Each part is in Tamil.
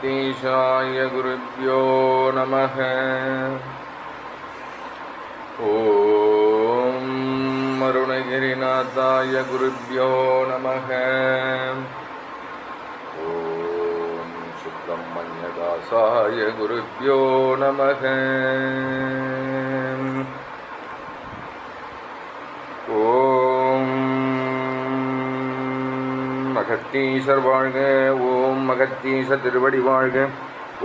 அகத்தீசாய குருப்யோ நமः. ஓம் அருணகிரிநாதாய குருப்யோ நமः. ஓம் சுப்ரமண்யதாசாய குருப்யோ நமः. ஓம் அகத்தீசர் வாழ்க. ஓம் அகத்தீச திருவடி வாழ்க.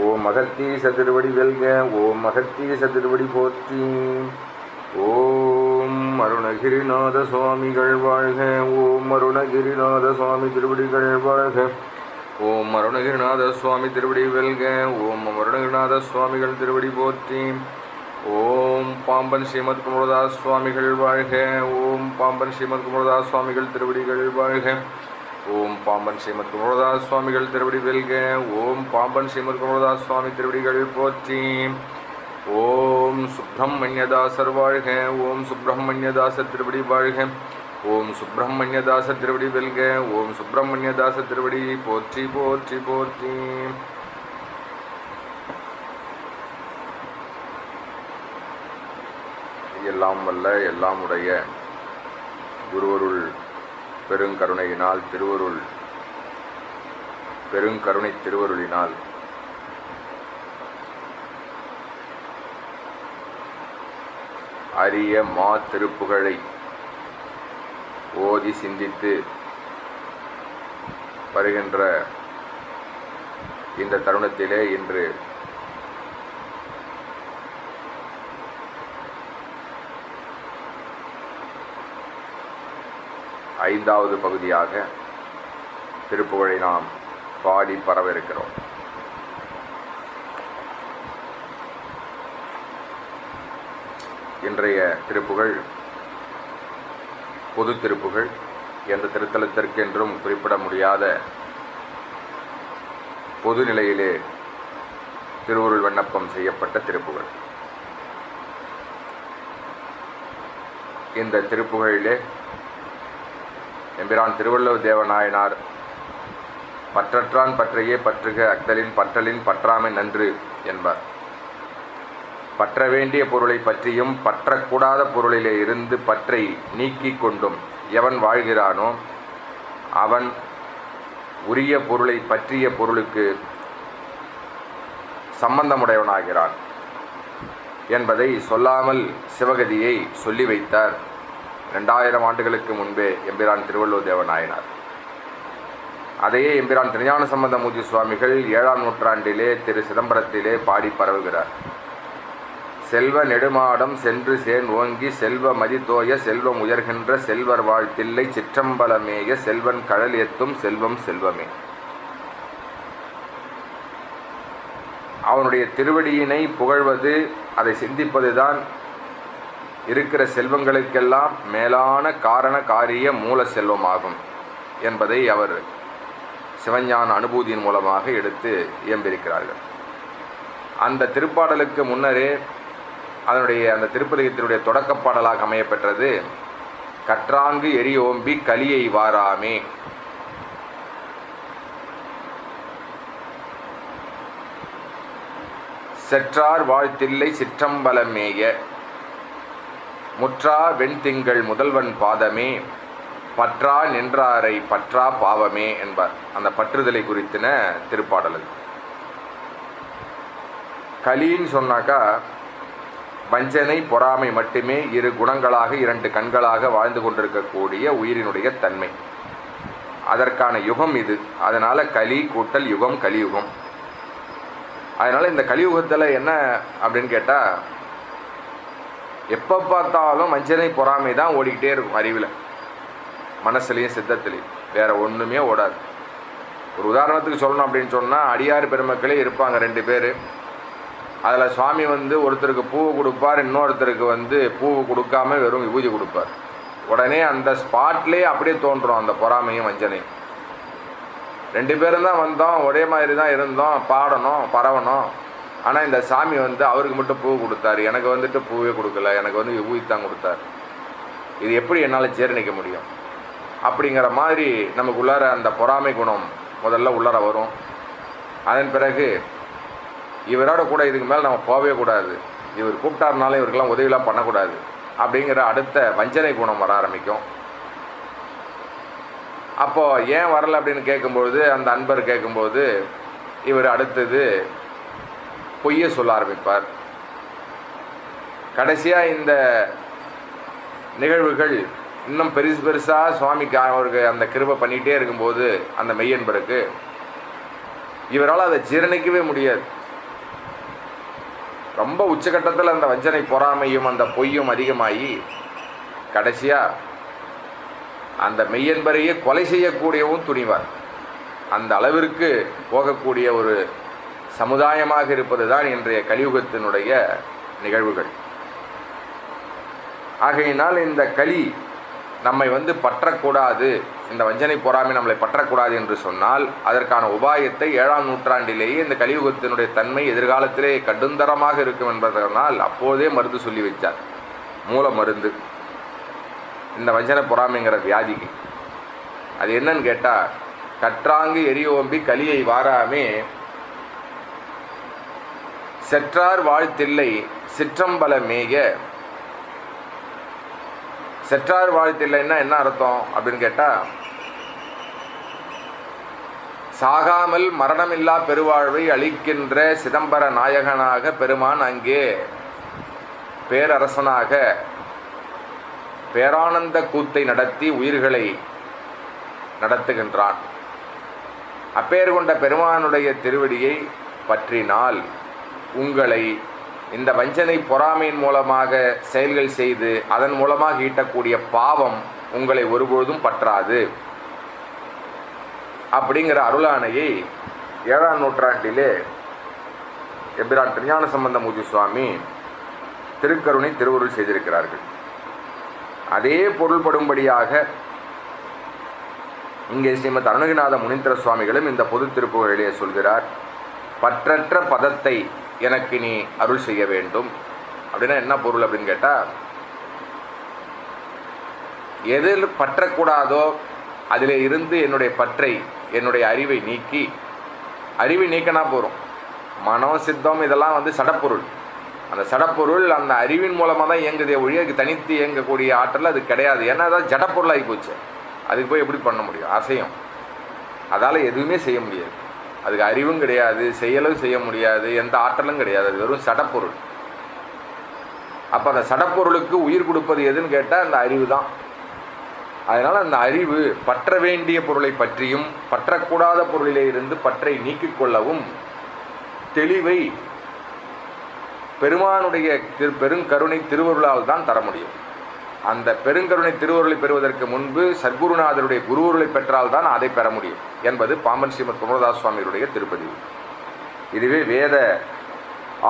ஓம் அகத்தீச திருவடி வெல்க. ஓம் அகத்தீச திருவடி போற்றி. ஓம் அருணகிரிநாத சுவாமிகள் வாழ்க. ஓம் அருணகிரிநாத சுவாமி திருவடிகள் வாழ்க. ஓம் அருணகிரிநாத சுவாமி திருவடி வெல்க. ஓம் அருணகிரிநாத சுவாமிகள் திருவடி போற்றி. ஓம் பாம்பன் ஸ்ரீமத் குமரதாஸ் சுவாமிகள் வாழ்க. ஓம் பாம்பன் ஸ்ரீமத் குமரதாஸ் சுவாமிகள் திருவடிகள் வாழ்க. ஓம் பாம்பன் ஸ்ரீமத் குமரதாஸ் சுவாமிகள் திருவடி வெல்க. ஓம் பாம்பன் ஸ்ரீமத் குமரதாஸ் சுவாமி திருவடிகள் போற்றி. ஓம் சுப்பிரமணியதாசர் வாழ்க. ஓம் சுப்பிரமணியதாசர் திருவடி வாழ்க. ஓம் சுப்பிரமணியதாசர் திருவடி வெல்க. ஓம் சுப்பிரமணியதாசர் திருவடி போற்றி போற்றி போற்றி. எல்லாம் வல்ல எல்லாம் உடைய குருவருள் பெருங்கருணையினால் திருவருள் பெருங்கருணை திருவருளினால் அரிய மா திருப்புகழை ஓதி சிந்தித்து வருகின்ற இந்த தருணத்திலே இன்று ஐந்தாவது பகுதியாக திருப்புகழை நாம் பாடி பரவிருக்கிறோம். இன்றைய திருப்புகழ் பொது திருப்புகழ். எந்த திருத்தலத்திற்கென்றும் குறிப்பிட முடியாத பொது நிலையிலே திருவுருள் விண்ணப்பம் செய்யப்பட்ட திருப்புகழ். இந்த திருப்புகழிலே எம்பிரான் திருவள்ளுவர் தேவநாயனார் பற்றற்றான் பற்றையே பற்றுக அக்தலின் பற்றலின் பற்றாமை நன்று என்பார். பற்ற வேண்டிய பொருளை பற்றியும் பற்றக்கூடாத பொருளிலே இருந்து பற்றை நீக்கி கொண்டும் எவன் வாழ்கிறானோ அவன் உரிய பொருளை பற்றிய பொருளுக்கு சம்பந்தமுடையவனாகிறான் என்பதை சொல்லாமல் சிவகதியை சொல்லி வைத்தார் 2000 ஆண்டுகளுக்கு முன்பே எம்பிரான் திருவள்ளுவர் தேவநாயனார். அதையே எம்பிரான் திருஞான சம்பந்தமூர்த்தி சுவாமிகள் 7ஆம் நூற்றாண்டிலே திரு சிதம்பரத்திலே பாடி பரவுகிறார். செல்வ நெடுமாடம் சென்று சேன் ஓங்கி செல்வ மதிதோய செல்வம் உயர்கின்ற செல்வர் வாழ்த்தில்லை சிற்றம்பலமேய செல்வன் கடல் எத்தும் செல்வம் செல்வமே. அவனுடைய திருவடியினை புகழ்வது, அதை சிந்திப்பதுதான் இருக்கிற செல்வங்களுக்கெல்லாம் மேலான காரண காரிய மூல செல்வமாகும் என்பதை அவர் சிவஞான அனுபூதியின் மூலமாக எடுத்து இயம்பியிருக்கிறார்கள். அந்த திருப்பாடலுக்கு முன்னரே அந்த திருப்பதிகத்தினுடைய தொடக்கப்பாடலாக அமையப்பெற்றது கற்றாங்கு எரியோம்பி கலியை வாராமே. செற்றார் வாழ்த்தில்லை சிற்றம்பலமேய முற்றா வெண்திங்கள் முதல்வன் பாதமே பற்றா நின்றாரை பற்றா பாவமே என்பார். அந்த பற்றுதலை குறித்தின திருப்பாடல். கலின்னு சொன்னாக்கா வஞ்சனை பொறாமை மட்டுமே இரு குணங்களாக 2 கண்களாக வாழ்ந்து கொண்டிருக்கக்கூடிய உயிரினுடைய தன்மை. அதற்கான யுகம் இது. அதனால கலி கூட்டல் யுகம் கலியுகம். அதனால இந்த கலியுகத்தில் என்ன அப்படின்னு கேட்டால் எப்போ பார்த்தாலும் வஞ்சனை பொறாமை தான் ஓடிக்கிட்டே இருக்கும். அறிவில், மனசுலையும் சித்தத்திலையும் வேற ஒன்றுமே ஓடாது. ஒரு உதாரணத்துக்கு சொல்லணும் அப்படின்னு சொன்னால் அடியார் பெருமக்களே இருப்பாங்க 2 பேர். அதில் சுவாமி ஒருத்தருக்கு பூவை கொடுப்பார், இன்னொருத்தருக்கு பூவை கொடுக்காம வெறும் விபூதி கொடுப்பார். உடனே அந்த ஸ்பாட்லேயே அப்படியே தோன்றும் அந்த பொறாமையும் வஞ்சனையும். 2 பேரும் தான் வந்தோம், ஒரே மாதிரி தான் இருந்தோம், பாடணும் பரவணும். ஆனால் இந்த சாமி அவருக்கு மட்டும் பூ கொடுத்தாரு, எனக்கு பூவே கொடுக்கல, எனக்கு விபூதி தான் கொடுத்தார். இது எப்படி என்னால் ஜீரணிக்க முடியும்? அப்படிங்கிற மாதிரி நமக்குள்ளார அந்த பொறாமை குணம் முதல்ல உள்ளார வரும். அதன் பிறகு இவரோட கூட இதுக்கு மேலே நம்ம போகவே கூடாது, இவர் கூப்பிட்டாருனாலும் இவருக்கெல்லாம் உதவியெல்லாம் பண்ணக்கூடாது அப்படிங்கிற அடுத்த வஞ்சனை குணம் வர ஆரம்பிக்கும். அப்போது ஏன் வரலை அப்படின்னு கேட்கும்பொழுது, அந்த அன்பர் கேட்கும்போது இவர் அடுத்தது பொய்யை சொல்ல ஆரம்பிப்பார். கடைசியாக இந்த நிகழ்வுகள் இன்னும் பெருசாக சுவாமிக்கு அவருக்கு அந்த கிருபை பண்ணிகிட்டே இருக்கும்போது அந்த மெய்யன்பருக்கு இவரால் அதை ஜீரணிக்கவே முடியாது. ரொம்ப உச்சகட்டத்தில் அந்த வஞ்சனை பொறாமையும் அந்த பொய்யும் அதிகமாகி கடைசியாக அந்த மெய்யன்பரையே கொலை செய்யக்கூடியவும் துணிவார். அந்த அளவிற்கு போகக்கூடிய ஒரு சமுதாயமாக இருப்பது தான் இன்றைய கலியுகத்தினுடைய நிகழ்வுகள். ஆகையினால் இந்த களி நம்மை பற்றக்கூடாது, இந்த வஞ்சனை பொறாமை நம்மளை பற்றக்கூடாது என்று சொன்னால் அதற்கான உபாயத்தை 7ஆம் நூற்றாண்டிலேயே இந்த கலியுகத்தினுடைய தன்மை எதிர்காலத்திலே கடுந்தரமாக இருக்கும் என்பதனால் அப்போதே மருந்து சொல்லி வச்சார். மூல மருந்து இந்த வஞ்சனை பொறாமைங்கிற வியாதிக்கு. அது என்னன்னு கேட்டால், கற்றாங்கு எரியோம்பி கலியை வாராமே செற்றார் வாழ்த்தில்லை சிற்றம்பல மேய. செற்றார் வாழ்த்தில்லைன்னா என்ன அர்த்தம் அப்படின்னு கேட்டால், சாகாமல் மரணமில்லா பெருவாழ்வை அளிக்கின்ற சிதம்பர நாயகனாக பெருமான் அங்கே பேரரசனாக பேரானந்த கூத்தை நடத்தி உயிர்களை நடத்துகின்றான். அப்பேர் கொண்ட பெருமானுடைய திருவடியை பற்றினால் உங்களை இந்த வஞ்சனை பொறாமையின் மூலமாக செயல்கள் செய்து அதன் மூலமாக ஈட்டக்கூடிய பாவம் உங்களை ஒருபொழுதும் பற்றாது அப்படிங்கிற அருளாணையை 7ஆம் நூற்றாண்டிலே எம்பிரான் திருஞான சம்பந்தமூர்த்தி சுவாமி திருக்கருணை திருவருள் செய்திருக்கிறார்கள். அதே பொருள்படும்படியாக இங்கே ஸ்ரீமத் அருணகிரிநாத முனீந்திர சுவாமிகளும் இந்த பொது திருப்புகழிலே சொல்கிறார், பற்றற்ற பதத்தை எனக்கு நீ அருள் செய்ய வேண்டும். அப்படின்னா என்ன பொருள் அப்படின்னு கேட்டால், எதில் பற்றக்கூடாதோ அதில் இருந்து என்னுடைய பற்றை என்னுடைய அறிவை நீக்கி, அறிவை நீக்கினா போகிறோம். மனம் சித்தம் இதெல்லாம் சடப்பொருள். அந்த சடப்பொருள் அந்த அறிவின் மூலமாக தான் இயங்குதே ஒழிய தனித்து இயங்கக்கூடிய ஆற்றல் அது கிடையாது. ஏன்னா அதான் ஜடப்பொருளாகி போச்சு. அதுக்கு போய் எப்படி பண்ண முடியும்? அசையும். அதால் எதுவுமே செய்ய முடியாது. அதுக்கு அறிவும் கிடையாது, செயலும் செய்ய முடியாது, எந்த ஆற்றலும் கிடையாது. அது வெறும் சடப்பொருள். அப்போ அந்த சடப்பொருளுக்கு உயிர் கொடுப்பது எதுன்னு கேட்டால் அந்த அறிவு தான். அதனால் அந்த அறிவு பற்ற வேண்டிய பொருளை பற்றியும் பற்றக்கூடாத பொருளிலே இருந்து பற்றை நீக்கிக் கொள்ளவும் தெளிவை பெருமானுடைய பெருங்கருணை திருவருளால் தான் தர முடியும். அந்த பெருங்கருணை திருவருளை பெறுவதற்கு முன்பு சத்குருநாதருடைய குருவருளை பெற்றால்தான் அதை பெற முடியும் என்பது பாம்பன் ஸ்ரீமத் குமரதாஸ் சுவாமியுடைய திருப்பதி. இதுவே வேத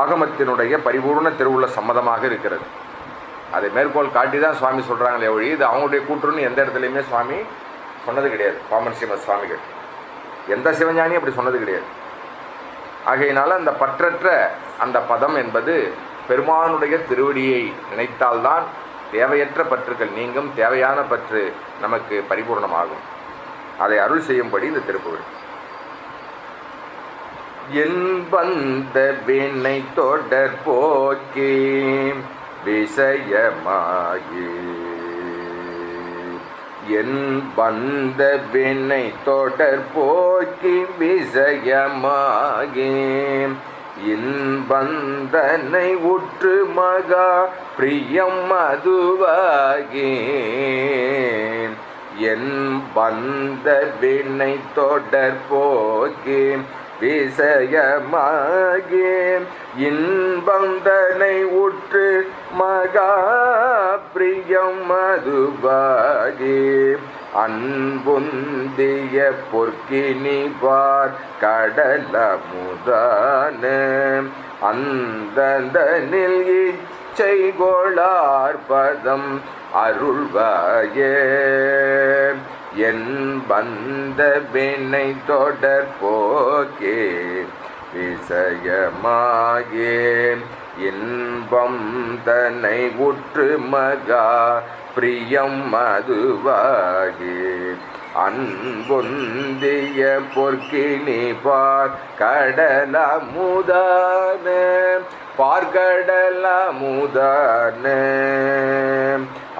ஆகமத்தினுடைய பரிபூர்ண திருவுள்ள சம்மதமாக இருக்கிறது. அதை மேற்கோள் காட்டி தான் சுவாமி சொல்கிறாங்களே ஒழி இது அவங்களுடைய கூற்றுன்னு எந்த இடத்துலையுமே சுவாமி சொன்னது கிடையாது. பாம்பன் ஸ்ரீமத் சுவாமிகள் எந்த சிவஞானியும் அப்படி சொன்னது கிடையாது. ஆகையினால அந்த பற்றற்ற அந்த பதம் என்பது பெருமானுடைய திருவடியை நினைத்தால்தான் தேவையற்ற பற்றுகள் நீங்கும், தேவையான பற்று நமக்கு பரிபூர்ணமாகும். அதை அருள் செய்யும்படி இந்த திருப்புகழ். என் வந்த வினை தொடர் போக்கி விஷயமாகி, என் வந்த வினை தொடர் போக்கி விஷயமாகி, இன்பந்தனை உற்று மகா பிரியம் மதுவாகி, என் வந்த வினை தொடர் போக்கி விஷயமாகி, இன்பந்தனை உற்று மகா பிரியம் மதுவாகி, அன்புந்திய பொற்கினிவார் கடலமுதான அந்தனில் இச்சை கோளார் பதம் அருள்வாயே, என் வந்த வினை தொடர் போக்கே விஷயமாகே, இன்பம் தன்னை உற்று மகா பிரியம் மதுவாகி, அன்பொந்திய பொற்கினி பார்க்கடலமுதான பார்க்கடலமுதான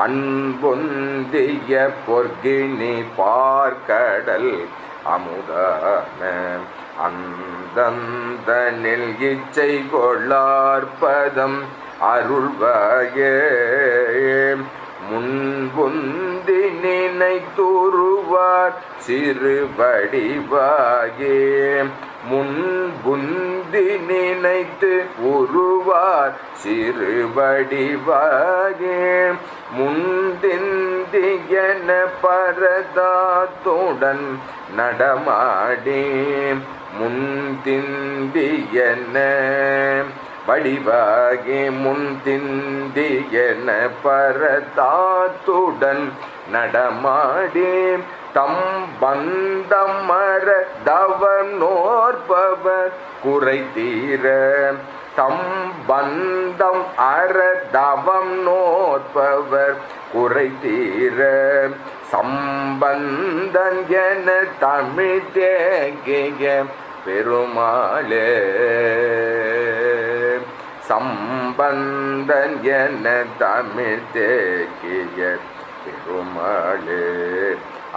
அன்பொந்திய பொற்கினி பார்க்கடல் அமுதான அந்தந்தனில் இச்சை கொள்ளார்பதம் அருள்வாயே முன்புந்தி நினைத்துருவார் சிறுவடிவாயே முன்புந்தி நினைத்து உருவார் சிறுவடிவாயே முந்திந்தியன பரதாத்துடன் நடமாடி முந்திந்தியன வடிவாகி முந்திந்தியன பரதாத்துடன் நடமாடி தம் பந்தம் மர தவம் நோற்பவர் குறை தீர தம் பந்தம் அற தவம் நோற்பவர் குறை தீர சம்பந்தன் என தமிழ் தேகிய பெருமாளே சம்பந்தன் என தமிழ் தேகிய பெருமாளே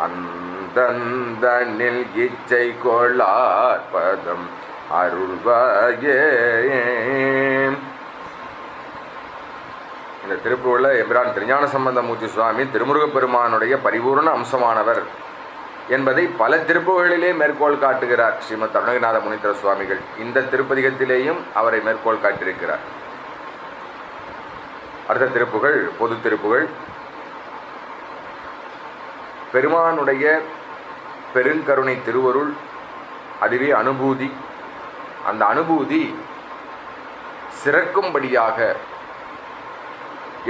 அந்தந்தனில் இச்சை கொள்ளார்பதம் அருள்வாயே. இந்த திருப்புகழ்ல எம்பிரான் திருஞான சம்பந்தமூர்த்தி சுவாமி திருமுருகப்பெருமானுடைய பரிபூர்ண அம்சமானவர் என்பதை பல திருப்புகளிலே மேற்கோள் காட்டுகிறார் ஸ்ரீமத் அருணகிரிநாத முனீந்திர சுவாமிகள். இந்த திருப்பதிகத்திலேயும் அவரை மேற்கோள் காட்டியிருக்கிறார். அடுத்த திருப்புகள் பொது திருப்புகள். பெருமானுடைய பெருங்கருணை திருவருள், அதுவே அனுபூதி. அந்த அனுபூதி சிறக்கும்படியாக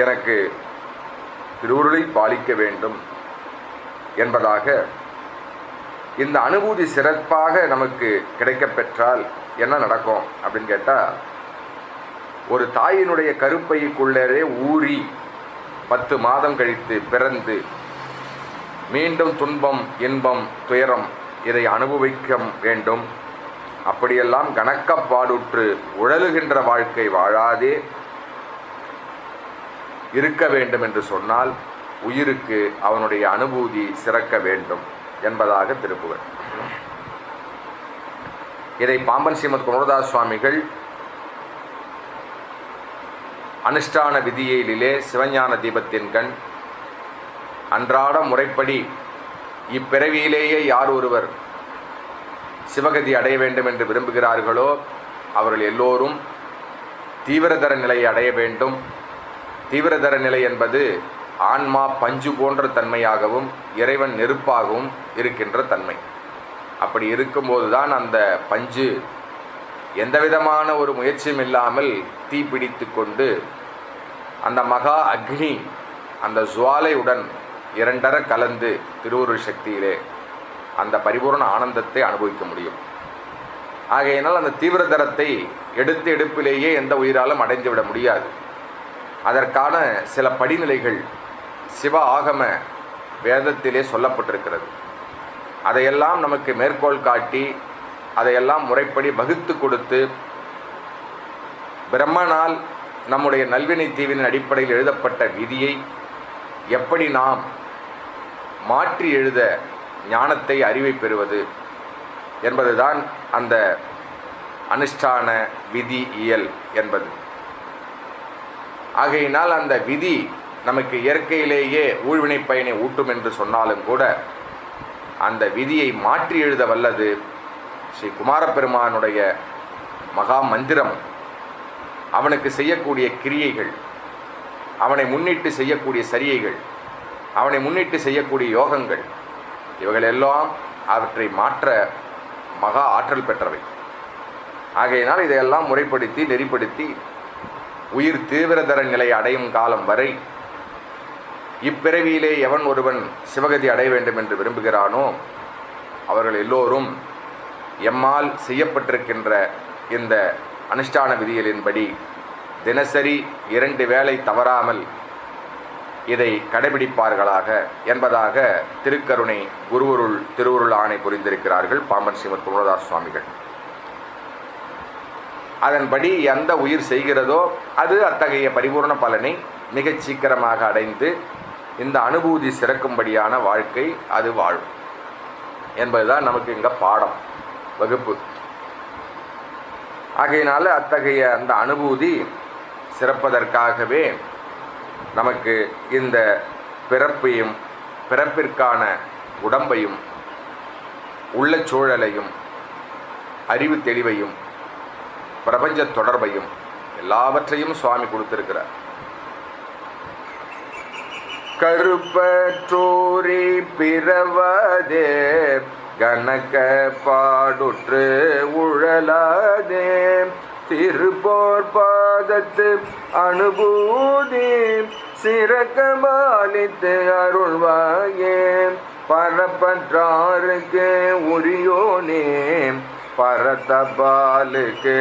எனக்கு திருவுருளை பாலிக்க வேண்டும் என்பதாக இந்த அனுபூதி சிறப்பாக நமக்கு கிடைக்கப்பெற்றால் என்ன நடக்கும் அப்படின்னு கேட்டால், ஒரு தாயினுடைய கருப்பைக்குள்ளே ஊறி 10 மாதம் கழித்து பிறந்து மீண்டும் துன்பம் இன்பம் துயரம் இதை அனுபவிக்க வேண்டும். அப்படியெல்லாம் கணக்கப்பாடுற்று உழலுகின்ற வாழ்க்கை வாழாதே இருக்க வேண்டும் என்று சொன்னால் உயிருக்கு அவனுடைய அனுபூதி சிறக்க வேண்டும் என்பதாக திருப்புகழ். இதை பாம்பன் ஸ்ரீமத் குமரதாஸ் சுவாமிகள் அனுஷ்டான விதியிலே சிவஞான தீபத்தின் கண் அன்றாட முறைப்படி இப்பிறவியிலேயே யார் ஒருவர் சிவகதி அடைய வேண்டும் என்று விரும்புகிறார்களோ அவர்கள் எல்லோரும் தீவிரதர நிலையை அடைய வேண்டும். தீவிரதர நிலை என்பது ஆன்மா பஞ்சு போன்ற தன்மையாகவும் இறைவன் நெருப்பாகவும் இருக்கின்ற தன்மை. அப்படி இருக்கும்போதுதான் அந்த பஞ்சு எந்தவிதமான ஒரு முயற்சியும் இல்லாமல் தீப்பிடித்து கொண்டு அந்த மகா அக்னி அந்த ஜுவாலையுடன் இரண்டர கலந்து திருவுருள் சக்தியிலே அந்த பரிபூர்ண ஆனந்தத்தை அனுபவிக்க முடியும். ஆகையினால் அந்த தீவிரதரத்தை எடுப்பிலேயே எந்த உயிராலும் அடைந்துவிட முடியாது. அதற்கான சில படிநிலைகள் சிவ ஆகம வேதத்திலே சொல்லப்பட்டிருக்கிறது. அதையெல்லாம் நமக்கு மேற்கோள் காட்டி அதையெல்லாம் முறைப்படி வகுத்து கொடுத்து பிரம்மனால் நம்முடைய நல்வினை தீவின் அடிப்படையில் எழுதப்பட்ட விதியை எப்படி நாம் மாற்றி எழுத ஞானத்தை அறிவை பெறுவது என்பதுதான் அந்த அனுஷ்டான விதி இயல் என்பது. ஆகையினால் அந்த விதி நமக்கு இயற்கையிலேயே ஊழ்வினை பயனை ஊட்டும் என்று சொன்னாலும் கூட அந்த விதியை மாற்றி எழுத வல்லது ஸ்ரீ குமாரப்பெருமானுடைய மகா மந்திரம். அவனுக்கு செய்யக்கூடிய கிரியைகள், அவனை முன்னிட்டு செய்யக்கூடிய சரியைகள், அவனை முன்னிட்டு செய்யக்கூடிய யோகங்கள், இவைகள் எல்லாம் அவற்றை மாற்ற மகா ஆற்றல் பெற்றவை. ஆகையினால் இதையெல்லாம் முறைப்படுத்தி நெறிப்படுத்தி உயிர் தீவிரதர நிலை அடையும் காலம் வரை இப்பிறவியிலே எவன் ஒருவன் சிவகதி அடைய வேண்டும் என்று விரும்புகிறானோ அவர்கள் எல்லோரும் எம்மால் செய்யப்பட்டிருக்கின்ற இந்த அனுஷ்டான விதிகளின்படி தினசரி 2 வேளை தவறாமல் இதை கடைபிடிப்பார்களாக என்பதாக திருக்கருணை குருவருள் திருவருள் ஆணை புரிந்திருக்கிறார்கள் பாம்பன் ஸ்ரீமத் குமரதாஸ் சுவாமிகள். அதன்படி எந்த உயிர் செய்கிறதோ அது அத்தகைய பரிபூர்ண பலனை மிகச் சீக்கிரமாக அடைந்து இந்த அனுபூதி சிறக்கும்படியான வாழ்க்கை அது வாழும் என்பதுதான் நமக்கு இங்கே பாடம் வகுப்பு. ஆகையினால அத்தகைய அந்த அனுபூதி சிறப்பதற்காகவே நமக்கு இந்த பிறப்பையும் பிறப்பிற்கான உடம்பையும் உள்ளச் சூழலையும் அறிவு தெளிவையும் பிரபஞ்ச தொடர்பையும் எல்லாவற்றையும் சுவாமி கொடுத்திருக்கிறார். கருப்பற்றோரி பிறவதே கணக்க பாடுற்று உழலாதே திருப்போர் பாதத்து அனுபூதி சிறக்கமாலித்து அருள்வாயே பரப்பற்றாருக்கு உரியோனே பரத்தபாலுக்கு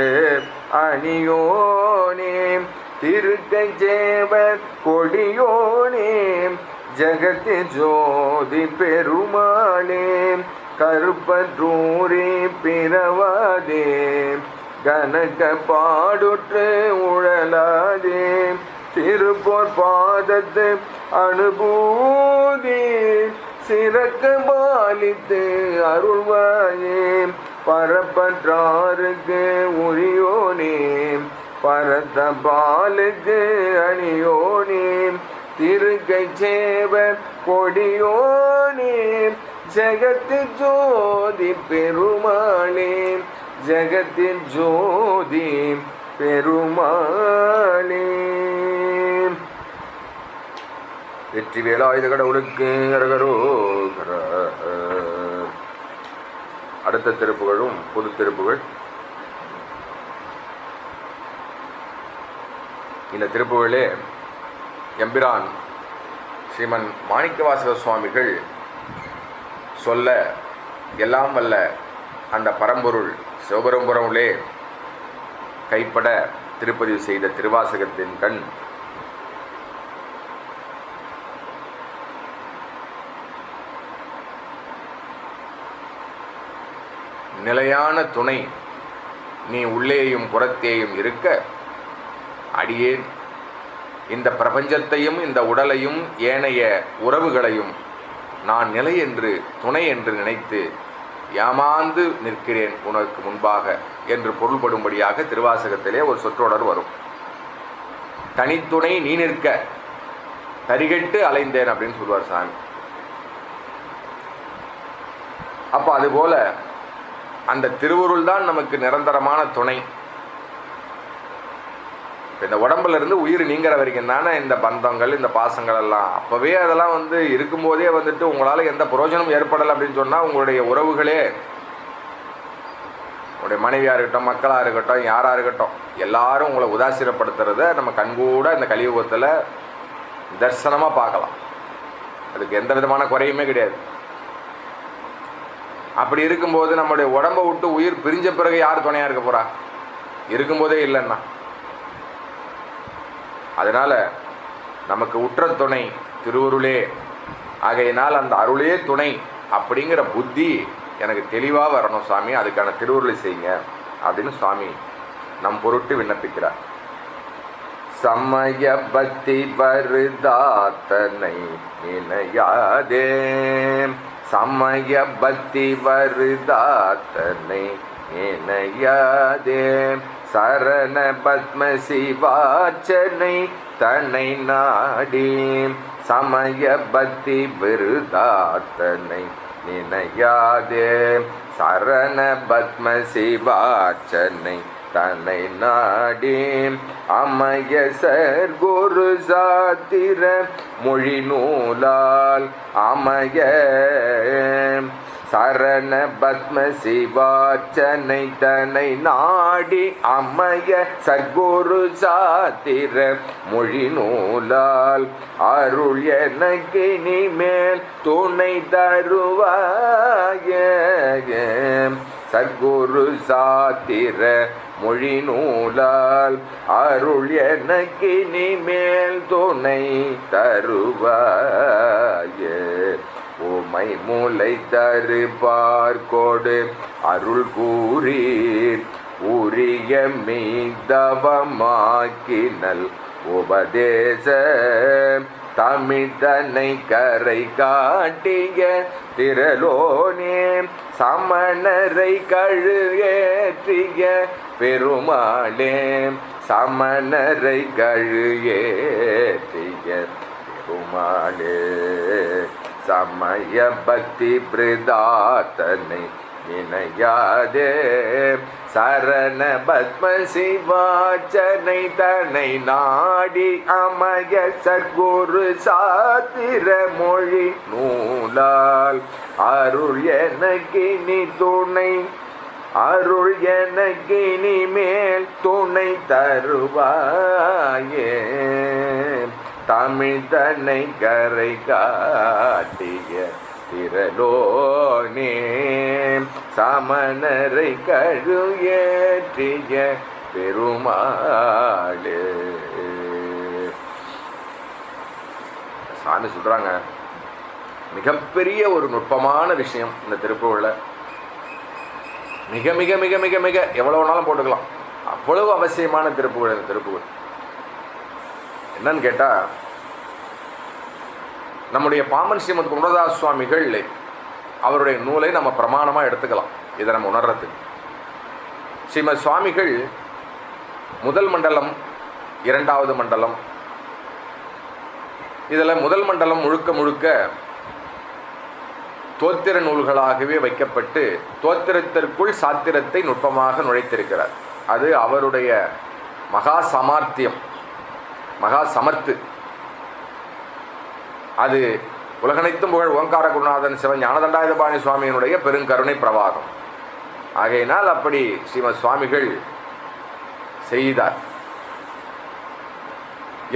அணியோனே திருக்கை சேவர் கொடியோனே ஜகத்தி ஜோதி பெருமாளே கருப்பற்றூரே பிறவாதே கனக பாடுற்று உழலாதே திருப்போர் பாதத்து அனுபூதி சிறக்க பாலித்து அருள்வாயே பரப்பற்றாருக்கு உரியோனே பரத்த பாலுக்கு அணியோனே திருக்கை சேவர் கொடியோனே ஜகத்து ஜோதி பெருமாளே ஜகத்தின் ஜோதி பெருமாளே. வெற்றி வேலாயுத கடவுளுக்கு அரகரோகர. அடுத்த திருப்புகளும் பொது திருப்புகள். இந்த திருப்புகளே எம்பிரான் ஸ்ரீமன் மாணிக்கவாசக சுவாமிகள் சொல்ல எல்லாம் வல்ல அந்த பரம்பொருள் சிவபெரும்புரமுலே கைப்பட திருப்பதிவு செய்த திருவாசகத்தின் கண் நிலையான துணை நீ உள்ளேயும் புறத்தேயும் இருக்க அடியேன் இந்த பிரபஞ்சத்தையும் இந்த உடலையும் ஏனைய உறவுகளையும் நான் நிலை என்று துணை என்று நினைத்து ஏமாந்து நிற்கிறேன் உனக்கு முன்பாக என்று பொருள்படும்படியாக திருவாசகத்திலே ஒரு சொற்றொடர் வரும். தனித்துணை நீ நிற்க தரிகட்டு அலைந்தேன் அப்படின்னு சொல்லுவார் சாமி. அப்போ அதுபோல அந்த திருவருள் தான் நமக்கு நிரந்தரமான துணை. இந்த உடம்புல இருந்து உயிர் நீங்கிற வரைக்கும் தானே இந்த பந்தங்கள் இந்த பாசங்கள் எல்லாம். அப்போவே அதெல்லாம் இருக்கும்போதே உங்களால் எந்த பிரயோஜனம் ஏற்படலை அப்படின்னு சொன்னால் உங்களுடைய உறவுகளே, உங்களுடைய மனைவியாக இருக்கட்டும், மக்களாக இருக்கட்டும், யாராக இருக்கட்டும், எல்லாரும் உங்களை உதாசீனப்படுத்துறத நம்ம கண்கூட இந்த கலியுகத்தில் தரிசனமாக பார்க்கலாம். அதுக்கு எந்த விதமான குறையுமே கிடையாது. அப்படி இருக்கும்போது நம்மளுடைய உடம்பை விட்டு உயிர் பிரிஞ்ச பிறகு யார் துணையாக இருக்க போகிறா? இருக்கும்போதே இல்லைன்னா. அதனால் நமக்கு உற்ற துணை திருவருளே. ஆகையினால் அந்த அருளே துணை அப்படிங்கிற புத்தி எனக்கு தெளிவாக வரணும் சுவாமி, அதுக்கான திருவருளை செய்யுங்க அப்படின்னு சுவாமி நம் பொருட்டு விண்ணப்பிக்கிறார். சமய பக்தி வருதாத்தனை நினையாதே, சமய பக்தி வருதாத்தனை நினையாதே, சரண பத்ம சிவார்ச்சனை தன்னை நாடி, சமய பக்தி விருதாத்தனை நினையாதே, சரண பத்ம சிவார்ச்சனை தன்னை நாடி, அமய சர்க்குரு சாத்திர மொழி நூலால் அமய சரண பத்ம சிவார்ச்சனை தன்னை நாடி, அமய சர்க்குரு சாத்திர மொழி நூலால் அருள் எனக்கு இனிமேல் துணை தருவாய, சர்க்குரு சாத்திர மொழி நூலால் அருள் எனக்கு இனிமேல் துணை தருவாயே. உமை மூளை தரு பார்க்கோடு அருள் கூறி உரிய மீதவமாக்கினல் உபதேச தமிழ்தனை கரை காட்டிய திரளோனே சமணரை கழுஏற்றிய பெருமாளே. சமணரை கழுஏற்றிய பெருமாளே. சமய பக்தி பிரதாத்தனை இணையாதே சரண பத்ம சிவாச்சனை தனை நாடி அமய சத்குரு சாத்திர மொழி நூலால் அருள் எனக்கினி துணை அருள் எனக்கினி மேல் துணை தருவாயே. தமிழ் தன்னை கரை காட்டிய திரளோனே சமணரை கழுஏற்றிய பெருமாளே. சாமி சொல்றாங்க, மிகப்பெரிய ஒரு நுட்பமான விஷயம் இந்த திருப்புகழ்ல. மிக மிக மிக மிக மிக எவ்வளவு நாளும் போட்டுக்கலாம், அவ்வளவு அவசியமான திருப்புகழ் இந்த திருப்புகழ். என்னன்னு கேட்டா, நம்முடைய பாம்பன் ஸ்ரீமத் குமரதாஸ் சுவாமிகள் அவருடைய நூலை நம்ம பிரமாணமாக எடுத்துக்கலாம். இதை நம்ம உணர்றதுக்கு ஸ்ரீமத் சுவாமிகள் முதல் மண்டலம், இரண்டாவது மண்டலம், இதில் முதல் மண்டலம் முழுக்க முழுக்க தோத்திர நூல்களாகவே வைக்கப்பட்டு தோத்திரத்திற்குள் சாத்திரத்தை நுட்பமாக நுழைத்திருக்கிறார். அது அவருடைய மகா சாமர்த்தியம், மகா சமர்த்து. அது உலகனைத்தும் புகழ் ஓங்கார குருநாதன் சிவன் ஞானதண்டாயுதபாணி சுவாமியினுடைய பெருங்கருணை பிரவாகம். ஆகையினால் அப்படி ஸ்ரீமத் சுவாமிகள் செய்தார்.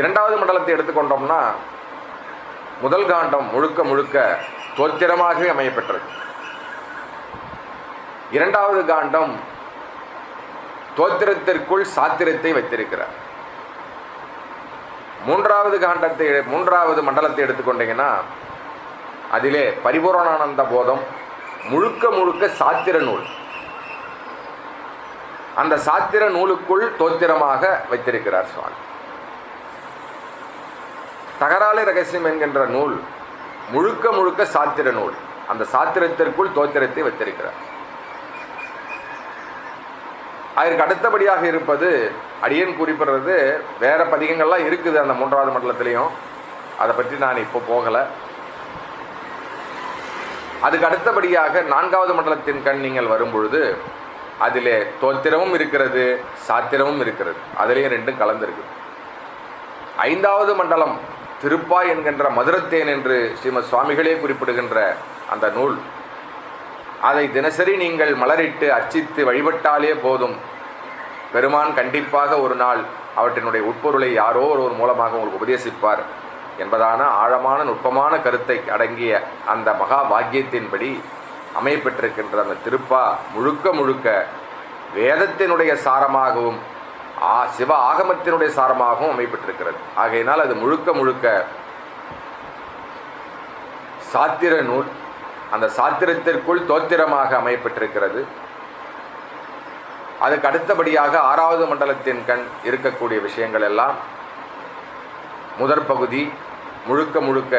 இரண்டாவது மண்டலத்தை எடுத்துக்கொண்டோம்னா முதல் காண்டம் முழுக்க முழுக்க தோத்திரமாகவே அமையப்பெற்றது. இரண்டாவது காண்டம் தோத்திரத்திற்குள் சாத்திரத்தை வைத்திருக்கிறார். மூன்றாவது மண்டலத்தை எடுத்துக்கொண்டீங்கன்னா அதிலே பரிபூரணானந்த போதம் முழுக்க முழுக்க சாத்திர நூல். அந்த சாத்திர நூலுக்குள் தோத்திரமாக வைத்திருக்கிறார் சுவாமி. தகராலை ரகசியம் என்கின்ற நூல் முழுக்க முழுக்க சாத்திர நூல். அந்த சாத்திரத்திற்குள் தோத்திரத்தை வைத்திருக்கிறார். அதற்கு அடுத்தபடியாக இருப்பது அடியன் குறிப்பிடுறது வேற பதிகங்கள்லாம் இருக்குது அந்த மூன்றாவது மண்டலத்திலையும். அதை பற்றி நான் இப்போ போகலை. அதுக்கு அடுத்தபடியாக நான்காவது மண்டலத்தின் கண் நீங்கள் வரும்பொழுது அதிலே தோத்திரமும் இருக்கிறது, சாத்திரமும் இருக்கிறது. அதிலேயும் ரெண்டும் கலந்துருக்கு. ஐந்தாவது மண்டலம் திருப்பாய் என்கின்ற மதுரத்தேன் என்று ஸ்ரீமத் சுவாமிகளே குறிப்பிடுகின்ற அந்த நூல், அதை தினசரி நீங்கள் மலரிட்டு அர்ச்சித்து வழிபட்டாலே போதும், பெருமான் கண்டிப்பாக ஒரு நாள் அவற்றினுடைய உட்பொருளை யாரோ ஒருவர் மூலமாக உங்களுக்கு உபதேசிப்பார் என்பதான ஆழமான நுட்பமான கருத்தை அடங்கிய அந்த மகா பாக்கியத்தின்படி அமையப்பெற்றிருக்கின்ற அந்த திருப்பா முழுக்க முழுக்க வேதத்தினுடைய சாரமாகவும் சிவ ஆகமத்தினுடைய சாரமாகவும் அமையப்பட்டிருக்கிறது. ஆகையினால் அது முழுக்க முழுக்க சாத்திர நூல். அந்த சாத்திரத்திற்குள் தோத்திரமாக அமையப்பட்டிருக்கிறது. அதுக்கு அடுத்தபடியாக ஆறாவது மண்டலத்தின் கண் இருக்கக்கூடிய விஷயங்கள் எல்லாம் முதற் பகுதி முழுக்க முழுக்க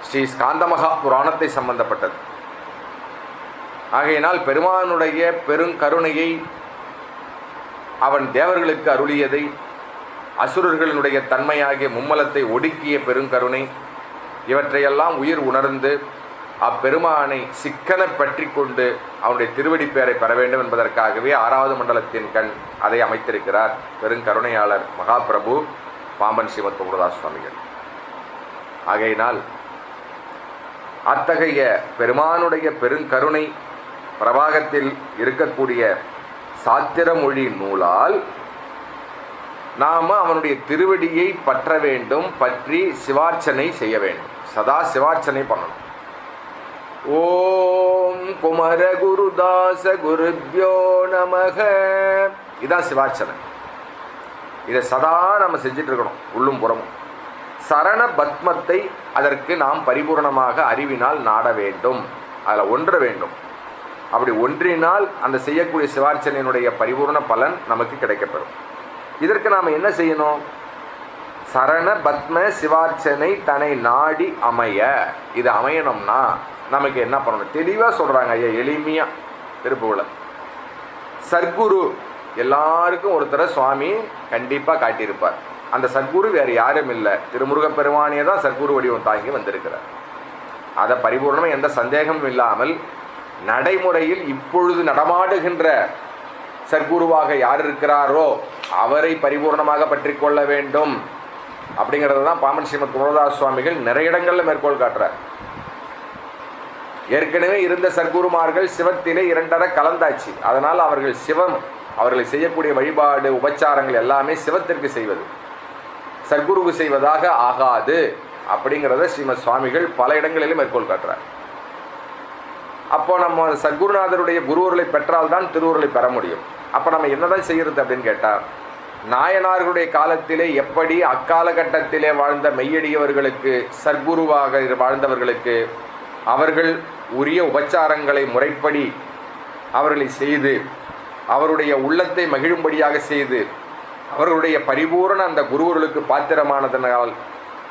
ஸ்ரீ ஸ்காந்தமகா புராணத்தை சம்பந்தப்பட்டது. ஆகையினால் பெருமானுடைய பெருங்கருணையை, அவன் தேவர்களுக்கு அருளியதை, அசுரர்களுடைய தன்மையாகிய மும்மலத்தை ஒடுக்கிய பெருங்கருணை, இவற்றையெல்லாம் உயிர் உணர்ந்து அப்பெருமானை சிக்கன பற்றி கொண்டு அவனுடைய திருவடி பெயரை பெற வேண்டும் என்பதற்காகவே ஆறாவது மண்டலத்தின் கண் அதை அமைத்திருக்கிறார் பெருங்கருணையாளர் மகாபிரபு பாம்பன் ஸ்ரீமத் குமரதாஸ் சுவாமிகள். ஆகையினால் அத்தகைய பெருமானுடைய பெருங்கருணை பிரவாகத்தில் இருக்கக்கூடிய சாத்திர மொழி நூலால் நாம் அவனுடைய திருவடியை பற்ற வேண்டும், பற்றி சிவார்ச்சனை செய்ய வேண்டும், சதா சிவார்ச்சனை பண்ணணும். ஓம் குமர குருதாச குருப்யோ நமக. இதுதான் சிவார்ச்சனை. இதை சதா நம்ம செஞ்சுட்டு இருக்கணும், உள்ளும் புறமும். சரண பத்மத்தை அதற்கு நாம் பரிபூர்ணமாக அறிவினால் நாட வேண்டும், அதில் ஒன்ற வேண்டும். அப்படி ஒன்றினால் அந்த செய்யக்கூடிய சிவார்ச்சனையினுடைய பரிபூர்ண பலன் நமக்கு கிடைக்கப்பெறும். இதற்கு நாம் என்ன செய்யணும்? சரண பத்ம சிவார்ச்சனை தன்னை நாடி அமைய. இது அமையணும்னா நமக்கு என்ன பண்ணணும்? தெளிவாக சொல்கிறாங்க ஐயா, எளிமையாக திருப்பூரில். சர்க்குரு எல்லாருக்கும் ஒருத்தரை சுவாமி கண்டிப்பாக காட்டியிருப்பார். அந்த சர்க்குரு வேறு யாரும் இல்லை, திருமுருகப்பெருமானியே தான் சர்க்குரு வடிவம் தாங்கி வந்திருக்கிறார். அதை பரிபூர்ணமாக எந்த சந்தேகமும் இல்லாமல் நடைமுறையில் இப்பொழுது நடமாடுகின்ற சர்க்குருவாக யார் இருக்கிறாரோ அவரை பரிபூர்ணமாக பற்றி கொள்ள வேண்டும். அப்படிங்கிறது தான் பாமன் ஸ்ரீமத் குமரதாஸ் சுவாமிகள் நிறைய இடங்களில் மேற்கோள் காட்டுறார். ஏற்கனவே இருந்த சர்க்குருமார்கள் சிவத்திலே இரண்டரை கலந்தாச்சு. அதனால் அவர்கள் சிவம், அவர்களை செய்யக்கூடிய வழிபாடு உபச்சாரங்கள் எல்லாமே சிவத்திற்கு செய்வது, சர்க்குருக்கு செய்வதாக ஆகாது. அப்படிங்கிறத ஸ்ரீமத் சுவாமிகள் பல இடங்களிலும் மேற்கோள் காட்டுறார். அப்போ நம்ம சர்க்குருநாதருடைய குருவர்களை பெற்றால்தான் திருவுருளை பெற முடியும். அப்போ நம்ம என்னதான் செய்கிறது அப்படின்னு கேட்டால், நாயனார்களுடைய காலத்திலே எப்படி அக்காலகட்டத்திலே வாழ்ந்த மெய்யடியவர்களுக்கு, சர்க்குருவாக வாழ்ந்தவர்களுக்கு அவர்கள் உரிய உபச்சாரங்களை முறைப்படி அவர்களை செய்து அவருடைய உள்ளத்தை மகிழும்படியாக செய்து அவர்களுடைய பரிபூரண அந்த குருவர்களுக்கு பாத்திரமானதனால்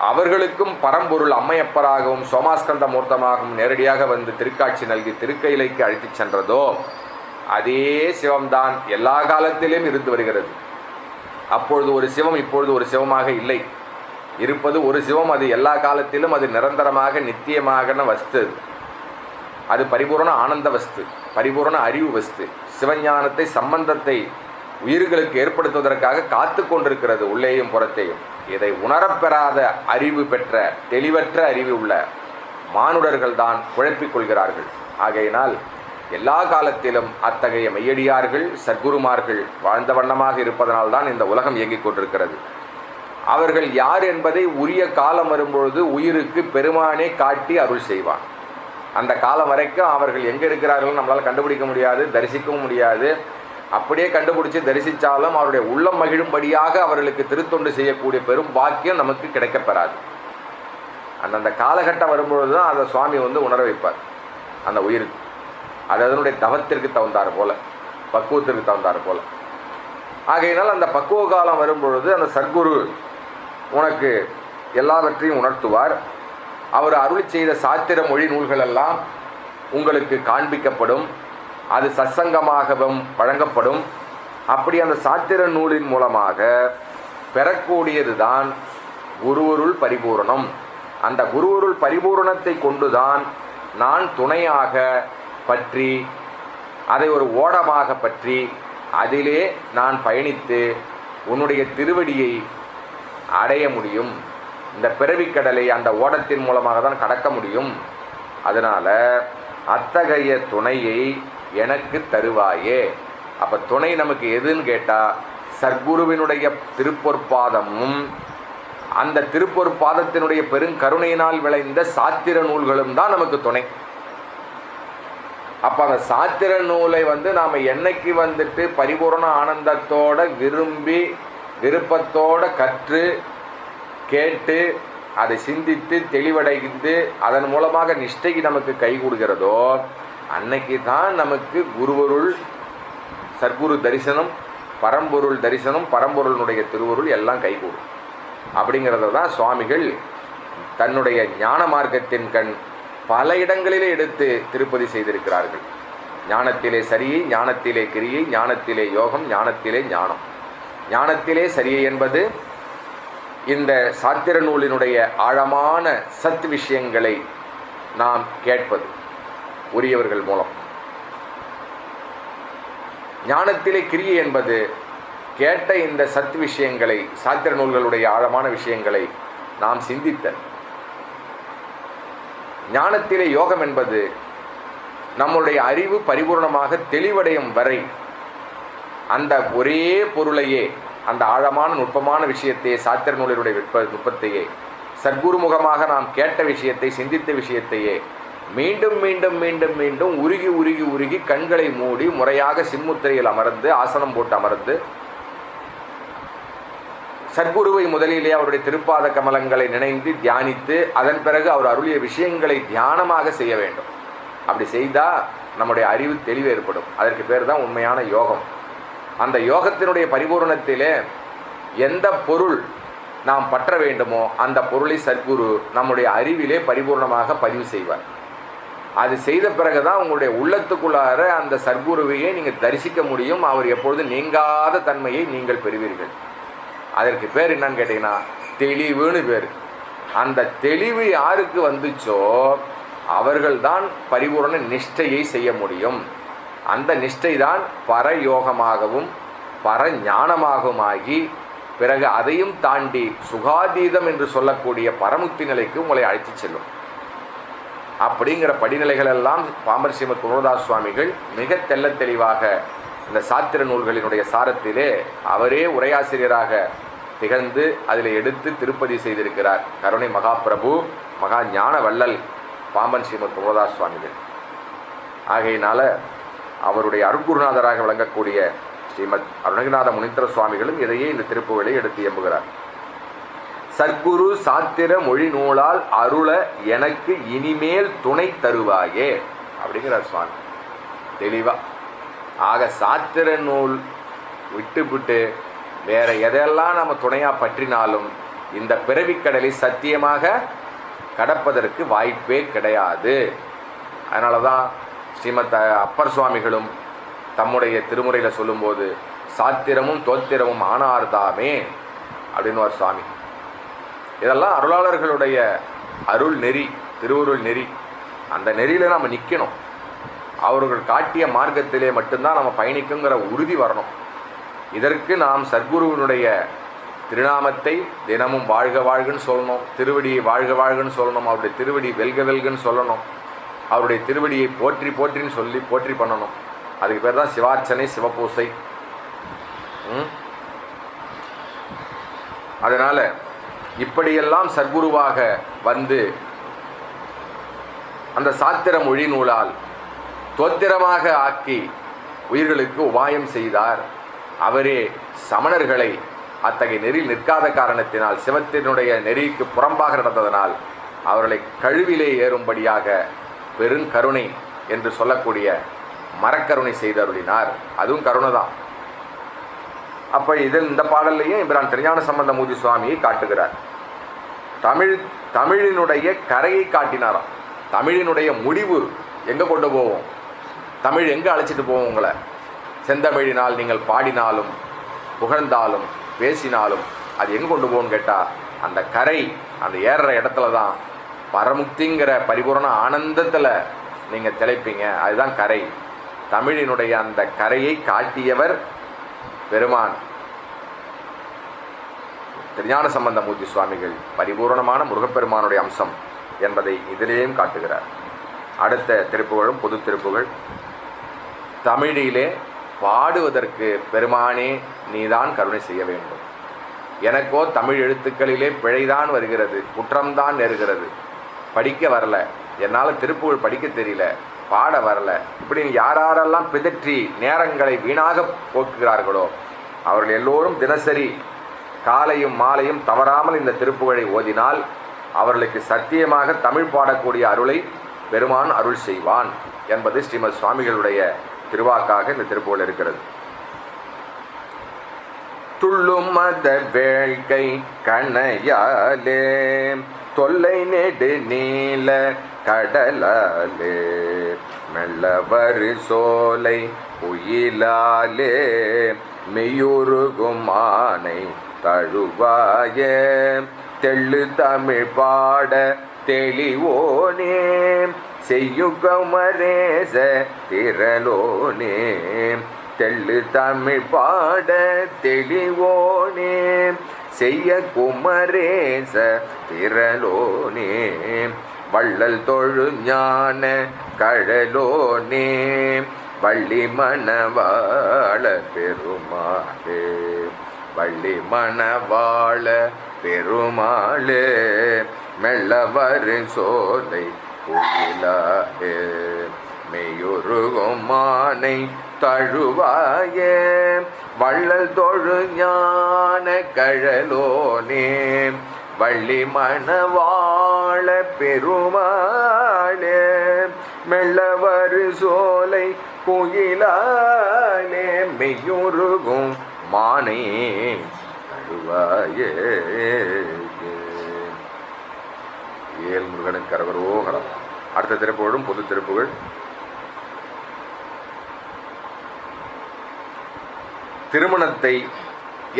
அவர்களுக்கும் பரம்பொருள் அம்மையப்பராகவும் சோமாஸ்கந்த மூர்த்தமாகவும் நேரடியாக வந்து திருக்காட்சி நல்கி திருக்கையிலைக்கு அழைத்துச் சென்றதோ அதே சிவம்தான் எல்லா காலத்திலும் இருந்து வருகிறது. அப்பொழுது ஒரு சிவம், இப்பொழுது ஒரு சிவமாக இல்லை. இருப்பது ஒரு சிவம், அது எல்லா காலத்திலும் அது நிரந்தரமாக நித்தியமான வஸ்து. அது பரிபூரண ஆனந்த வஸ்து, பரிபூரண அறிவு வஸ்து. சிவஞானத்தை, சம்பந்தத்தை உயிர்களுக்கு ஏற்படுத்துவதற்காக காத்து கொண்டிருக்கிறது உள்ளேயும் புறத்தையும். இதை உணரப்பெறாத அறிவு பெற்ற தெளிவற்ற அறிவு உள்ள மானுடர்கள் தான் குழப்பிக் கொள்கிறார்கள். ஆகையினால் எல்லா காலத்திலும் அத்தகைய மெய்யடியார்கள் சத்குருமார்கள் வாழ்ந்த வண்ணமாக இருப்பதனால்தான் இந்த உலகம் இயங்கிக் கொண்டிருக்கிறது. அவர்கள் யார் என்பதை உரிய காலம் வரும்பொழுது உயிருக்கு பெருமானே காட்டி அருள் செய்வான். அந்த காலம் வரைக்கும் அவர்கள் எங்கே இருக்கிறார்கள் நம்மளால் கண்டுபிடிக்க முடியாது, தரிசிக்கவும் முடியாது. அப்படியே கண்டுபிடிச்சி தரிசித்தாலும் அவருடைய உள்ளம் மகிழும்படியாக அவர்களுக்கு திருத்தொண்டு செய்யக்கூடிய பெரும் பாக்கியம் நமக்கு கிடைக்கப்பெறாது. அந்தந்த காலகட்டம் வரும்பொழுது தான் அதை சுவாமி வந்து உணர வைப்பார் அந்த உயிருக்கு. அது அதனுடைய தவத்திற்கு தகுந்தார் போல, பக்குவத்திற்கு தகுந்தார் போல. ஆகையினால் அந்த பக்குவ காலம் வரும்பொழுது அந்த சத்குரு உனக்கு எல்லாவற்றையும் உணர்த்துவார். அவர் அருளி செய்த சாத்திர மொழி நூல்களெல்லாம் உங்களுக்கு காண்பிக்கப்படும். அது சத்சங்கமாகவும் வழங்கப்படும். அப்படி அந்த சாத்திர நூலின் மூலமாக பெறக்கூடியது தான் குருவருள் பரிபூரணம். அந்த குருவருள் பரிபூரணத்தை கொண்டுதான் நான் துணையாக பற்றி, அதை ஒரு ஓடமாக பற்றி, அதிலே நான் பயணித்து உன்னுடைய திருவடியை அடைய முடியும். இந்த பிறவிக்கடலை அந்த ஓடத்தின் மூலமாக தான் கடக்க முடியும். அதனால் அத்தகைய துணையை எனக்கு தருவாயே. அப்போ துணை நமக்கு எதுன்னு கேட்டால் சர்க்குருவினுடைய திருப்பொற்பாதமும் அந்த திருப்பொற்பாதத்தினுடைய பெருங்கருணையினால் விளைந்த சாத்திர நூல்களும் தான் நமக்கு துணை. அப்போ அந்த சாத்திர நூலை வந்து நாம் என்னைக்கு வந்துட்டு பரிபூர்ண ஆனந்தத்தோடு விரும்பி விருப்பத்தோடு கற்று கேட்டு அதை சிந்தித்து தெளிவடைந்து அதன் மூலமாக நிஷ்டைக்கு நமக்கு கை கொடுக்கிறதோ அன்னைக்கு தான் நமக்கு குருவருள் சர்க்குரு தரிசனம், பரம்பொருள் தரிசனம், பரம்பொருளுடைய திருவருள் எல்லாம் கைகூடும். அப்படிங்கிறத தான் சுவாமிகள் தன்னுடைய ஞான மார்க்கத்தின் கண் பல இடங்களிலே எடுத்து திருப்பதி செய்திருக்கிறார்கள். ஞானத்திலே சரியை, ஞானத்திலே கிரியை, ஞானத்திலே யோகம், ஞானத்திலே ஞானம். ஞானத்திலே சரியை என்பது இந்த சாத்திர நூலினுடைய ஆழமான சத் விஷயங்களை நாம் கேட்பது உரியவர்கள் மூலம். ஞானத்திலே கிரியை என்பது கேட்ட இந்த சத் விஷயங்களை, சாத்திர நூல்களுடைய ஆழமான விஷயங்களை நாம் சிந்தித்தல். ஞானத்திலே யோகம் என்பது நம்முடைய அறிவு பரிபூர்ணமாக தெளிவடையும் வரை அந்த ஒரே பொருளையே, அந்த ஆழமான நுட்பமான விஷயத்தையே, சாத்திர நூலினுடைய நுட்பத்தையே, சத்குருமுகமாக நாம் கேட்ட விஷயத்தை, சிந்தித்த விஷயத்தையே மீண்டும் மீண்டும் மீண்டும் மீண்டும் உருகி உருகி உருகி கண்களை மூடி முறையாக சின்முத்திரையில் அமர்ந்து ஆசனம் போட்டு அமர்ந்து சத்குருவை முதலிலே அவருடைய திருப்பாத கமலங்களை நினைந்து தியானித்து அதன் பிறகு அவர் அருளிய விஷயங்களை தியானமாக செய்ய வேண்டும். அப்படி செய்தால் நம்முடைய அறிவு தெளிவு ஏற்படும். அதற்கு பேர் தான் உண்மையான யோகம். அந்த யோகத்தினுடைய பரிபூர்ணத்திலே எந்த பொருள் நாம் பற்ற வேண்டுமோ அந்த பொருளை சத்குரு நம்முடைய அறிவிலே பரிபூர்ணமாக பதிவு செய்வார். அது செய்த பிறகுதான் உங்களுடைய உள்ளத்துக்குள்ளார அந்த சத்குருவையே நீங்கள் தரிசிக்க முடியும். அவர் எப்பொழுதும் நீங்காத தன்மையை நீங்கள் பெறுவீர்கள். அதற்கு பேர் என்னன்னு கேட்டிங்கன்னா தெளிவுன்னு பேர். அந்த தெளிவு யாருக்கு வந்துச்சோ அவர்கள்தான் பரிபூர்ண நிஷ்டையை செய்ய முடியும். அந்த நிஷ்டை தான் பரயோகமாகவும் பரஞானமாகவும் ஆகி பிறகு அதையும் தாண்டி சுகாதீதம் என்று சொல்லக்கூடிய பரமுக்தி நிலைக்கு உங்களை அழைத்து செல்லும். அப்படிங்கிற படிநிலைகள் எல்லாம் பாம்பர் ஸ்ரீமத் குமரதாஸ் சுவாமிகள் மிக தெள்ள தெளிவாக இந்த சாத்திர நூல்களினுடைய சாரத்திலே அவரே உரையாசிரியராக திகழ்ந்து அதில் எடுத்து திருப்பதி செய்திருக்கிறார். கருணை மகாபிரபு மகா ஞான வள்ளல் பாம்பன் ஸ்ரீமத் குமரதாஸ் சுவாமிகள். ஆகையினால அவருடைய அருட்குருநாதராக விளங்கக்கூடிய ஸ்ரீமத் அருணகிரிநாத முனீந்திர சுவாமிகளும் இதையே இந்த திருப்புகளை எடுத்து எம்புகிறார். சத்குரு சாத்திர மொழி நூலால் அருள எனக்கு இனிமேல் துணை தருவாயே அப்படிங்கிறார் சுவாமி தெளிவா. ஆக சாத்திர நூல் விட்டு வேற எதெல்லாம் நம்ம துணையா பற்றினாலும் இந்த பிறவிக்கடலை சத்தியமாக கடப்பதற்கு வாய்ப்பே கிடையாது. அதனால தான் ஸ்ரீமத் அப்பர் சுவாமிகளும் தம்முடைய திருமுறையில் சொல்லும்போது சாத்திரமும் தோத்திரமும் ஆனார்தாமே அப்படின்னு ஒரு சுவாமி. இதெல்லாம் அருளாளர்களுடைய அருள் நெறி, திருவுருள் நெறி. அந்த நெறியில் நம்ம நிற்கணும். அவர்கள் காட்டிய மார்க்கத்திலே மட்டும்தான் நம்ம பயணிக்குங்கிற உறுதி வரணும். இதற்கு நாம் சத்குருவினுடைய திருநாமத்தை தினமும் வாழ்க வாழ்கன்னு சொல்லணும், திருவடியை வாழ்க வாழ்கன்னு சொல்லணும், அவருடைய திருவடி வெல்க வெல்கன்னு சொல்லணும், அவருடைய திருவடியை போற்றி போற்றின்னு சொல்லி போற்றி பண்ணணும். அதுக்கு பேர் தான் சிவார்ச்சனை, சிவபூசை. அதனால் இப்படியெல்லாம் சத்குருவாக வந்து அந்த சாத்திர மொழி நூலால் தோத்திரமாக ஆக்கி உயிர்களுக்கு உபாயம் செய்தார். அவரே சமணர்களை அத்தகைய நெறியில் நிற்காத காரணத்தினால், சிவத்தினுடைய நெறிக்கு புறம்பாக நடந்ததனால் அவர்களை கழுவிலே ஏறும்படியாக பெருங்கருணை என்று சொல்லக்கூடிய மரக்கருணை செய்தருளினார். அதுவும் கருணை தான். அப்போ இதில் இந்த பாடல்லையும் இபிரான் திருஞான சம்பந்த மூர்த்தி சுவாமியை காட்டுகிறார். தமிழினுடைய கரையை காட்டினாராம். தமிழினுடைய முடிவு எங்கே கொண்டு போவோம், தமிழ் எங்கே அழைச்சிட்டு போவோம் உங்களை? செந்தமிழினால் நீங்கள் பாடினாலும் புகழ்ந்தாலும் பேசினாலும் அது எங்கே கொண்டு போகணும்னு கேட்டால் அந்த கரை, அந்த ஏறுற இடத்துல தான் பரமுக்திங்கிற பரிபூர்ண ஆனந்தத்தில் நீங்கள் திளைப்பீங்க. அதுதான் கரை. தமிழினுடைய அந்த கரையை காட்டியவர் பெருமான் திருஞான சம்பந்த மூர்த்தி சுவாமிகள். பரிபூர்ணமான முருகப்பெருமானுடைய அம்சம் என்பதை இதிலேயும் காட்டுகிறார். அடுத்த திருப்புகழும் பொது திருப்புகள். தமிழிலே பாடுவதற்கு பெருமானே நீதான் கருணை செய்ய வேண்டும். எனக்கோ தமிழ் எழுத்துக்களிலே பிழைதான் வருகிறது, குற்றம்தான் நேருகிறது, படிக்க வரல, என்னால் திருப்புகழ் படிக்க தெரியல, பாட வரல, இப்படி யாரெல்லாம் பிதற்றி நேரங்களை வீணாக போக்குகிறார்களோ அவர்கள் எல்லோரும் தினசரி காலையும் மாலையும் தவறாமல் இந்த திருப்புகழை ஓதினால் அவர்களுக்கு சத்தியமாக தமிழ் பாடக்கூடிய அருளை பெருமான் அருள் செய்வான் என்பது ஸ்ரீமத் சுவாமிகளுடைய திருவாக்காக இந்த திருப்புகழ் இருக்கிறது. துள்ளும் மத வேள்கை கணையாலே தொல்லை நெடு நீல கடலாலே மெல்லவரு சோலை உயிலாலே மெய்யுருகும் ஆனை தழுவாயே தெள்ளு தமிழ் பாட தெளிவோனே செய்யுகமரேச திரளோனே தெள்ளு தமிழ் பாட தெளிவோனே செய்ய குமரேச திரளோனே வள்ளல் தொழு ஞான கழலோனே வள்ளி மணவாள பெருமாளே வள்ளி மணவாள பெருமாளே மெல்லவரு சோலை குயிலாயே மெய்யுருகும் மானை தழுவாயே வள்ளல் தொழு ஞான கழலோனே வள்ளி மணவாள பெருமாளே மெல்லவரு சோலை குயிலாலே மெய்யுருகும் மானை தழுவாயே. ஏல் முருகனுக்கு கரகரோகரம். அடுத்த திருப்புகழும் பொது திருப்புகள். திருமணத்தை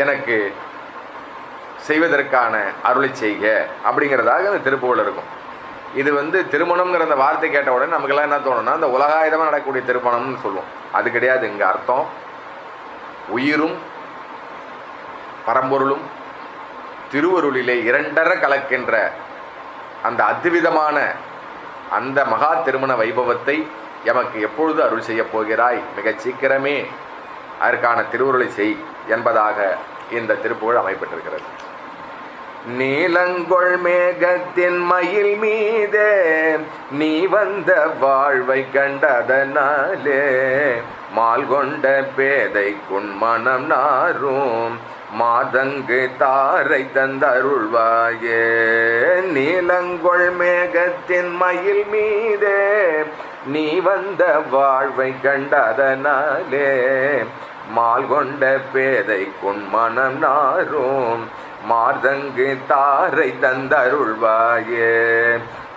எனக்கு செய்வதற்கான அருளை செய்க அப்படிங்கிறதாக அந்த திருப்புகள் இருக்கும். இது திருமணம்ங்கிற அந்த வார்த்தை கேட்ட உடனே நமக்கெல்லாம் என்ன தோணும்னா அந்த உலகாயுதமாக நடக்கக்கூடிய திருமணம்னு சொல்லுவோம். அது கிடையாது. இங்கே அர்த்தம் உயிரும் பரம்பொருளும் திருவருளிலே இரண்டர கலக்கின்ற அந்த அத்விதமான அந்த மகா திருமண வைபவத்தை எமக்கு எப்பொழுது அருள் செய்யப் போகிறாய், மிகச் சீக்கிரமே அதற்கான திருவுருளை செய் என்பதாக இந்த திருப்புகழ் அமைப்பட்டிருக்கிறது. நீலங்கொள் மேகத்தின் மயில் மீதே நீ வந்த வாழ்வை கண்டதனாலே மால் கொண்ட பேதை குன்மணம் நாரும் மாதங்கு தாரை தந்தருள்வாயே. நீலங்கொள் மேகத்தின் மயில் மீதே நீ வந்த வாழ்வை கண்டதனாலே மால் கொண்ட பேதை குன்மணம் நாரும் மார்தங்கு தாரை தந்தருள்வாயே.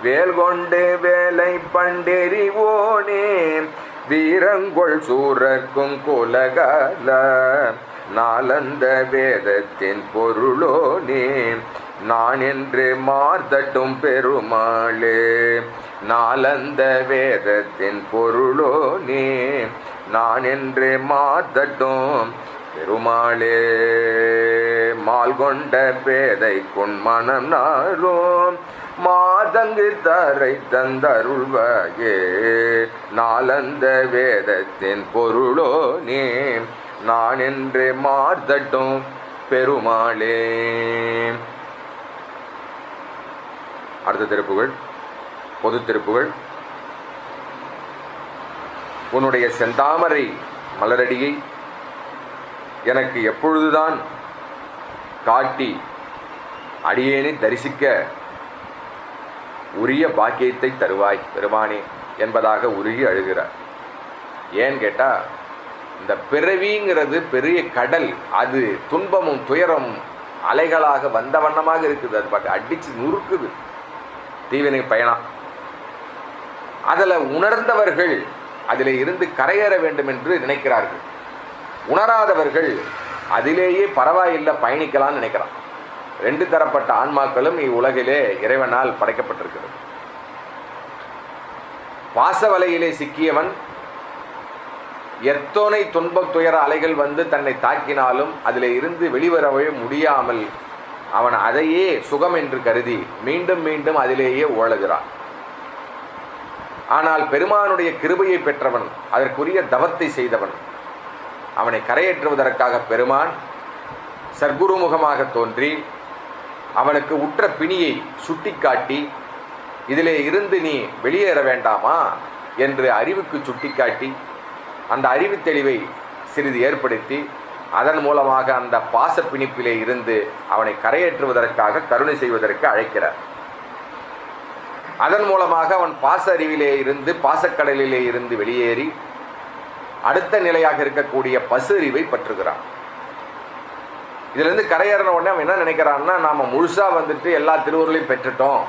வேல் கொண்டு வேலை பண்டெறிவோனே வீரங்கொள் சூரர்க்கும் குலகால நாலந்த வேதத்தின் பொருளோனே நான் என்று மார்தட்டும் பெருமாளே. நாலந்த வேதத்தின் பொருளோனே நான் என்று மார்தட்டும் பெருமாளே. மால் கொண்ட பேதை குன்மணம் நாரும் மாதங்கு தரை தந்தருள்வாயே. நாலந்த வேதத்தின் பொருளோனே நான் என்று மார்தட்டும் பெருமாளே. அடுத்த திருப்புகள் பொது திருப்புகள். உன்னுடைய செந்தாமரை மலரடியை எனக்கு எப்பொழுதுதான் காட்டி அடியேனை தரிசிக்க உரிய பாக்கியத்தை தருவாய் பெருமானே என்பதாக உருகி அழுகிறார். ஏன்னு கேட்டால் இந்த பிறவிங்கிறது பெரிய கடல். அது துன்பமும் துயரமும் அலைகளாக வந்த வண்ணமாக இருக்குது. அது பாட்டு அடித்து நுறுக்குது தீவினை பயணம். அதில் உணர்ந்தவர்கள் அதிலே இருந்து கரையேற வேண்டும் என்று நினைக்கிறார்கள். உணராதவர்கள் அதிலேயே பரவாயில்லை பயணிக்கலாம்னு நினைக்கிறான். ரெண்டு தரப்பட்ட ஆன்மாக்களும் இவ்வுலகிலே இறைவனால் படைக்கப்பட்டிருக்கிறது. பாசவலையிலே சிக்கியவன் எத்தனை துன்ப துயர அலைகள் தன்னை தாக்கினாலும் அதிலே இருந்து வெளிவரவே முடியாமல் அவன் அதையே சுகம் என்று கருதி மீண்டும் மீண்டும் அதிலேயே உழலுகிறான். ஆனால் பெருமானுடைய கிருபையை பெற்றவன், அதற்குரிய தவத்தை செய்தவன், அவனை கரையேற்றுவதற்காக பெருமான் சர்க்குரு முகமாக தோன்றி அவனுக்கு உற்ற பிணியை சுட்டிக்காட்டி இதிலே இருந்து நீ வெளியேற வேண்டாமா என்று அறிவுக்கு சுட்டிக்காட்டி அந்த அறிவு தெளிவை சிறிது ஏற்படுத்தி அதன் மூலமாக அந்த பாச பிணிப்பிலே இருந்து அவனை கரையேற்றுவதற்காக கருணை செய்வதற்கு அழைக்கிறார். அதன் மூலமாக அவன் பாச அறிவிலே இருந்து பாசக்கடலிலே இருந்து வெளியேறி அடுத்த நிலையாக இருக்கக்கூடிய பசு அறிவை பற்றுகிறான். இதிலிருந்து கரையேறின உடனே அவன் என்ன நினைக்கிறான்னா, நாம் முழுசாக எல்லா திருவுருளையும் பெற்றுட்டோம்,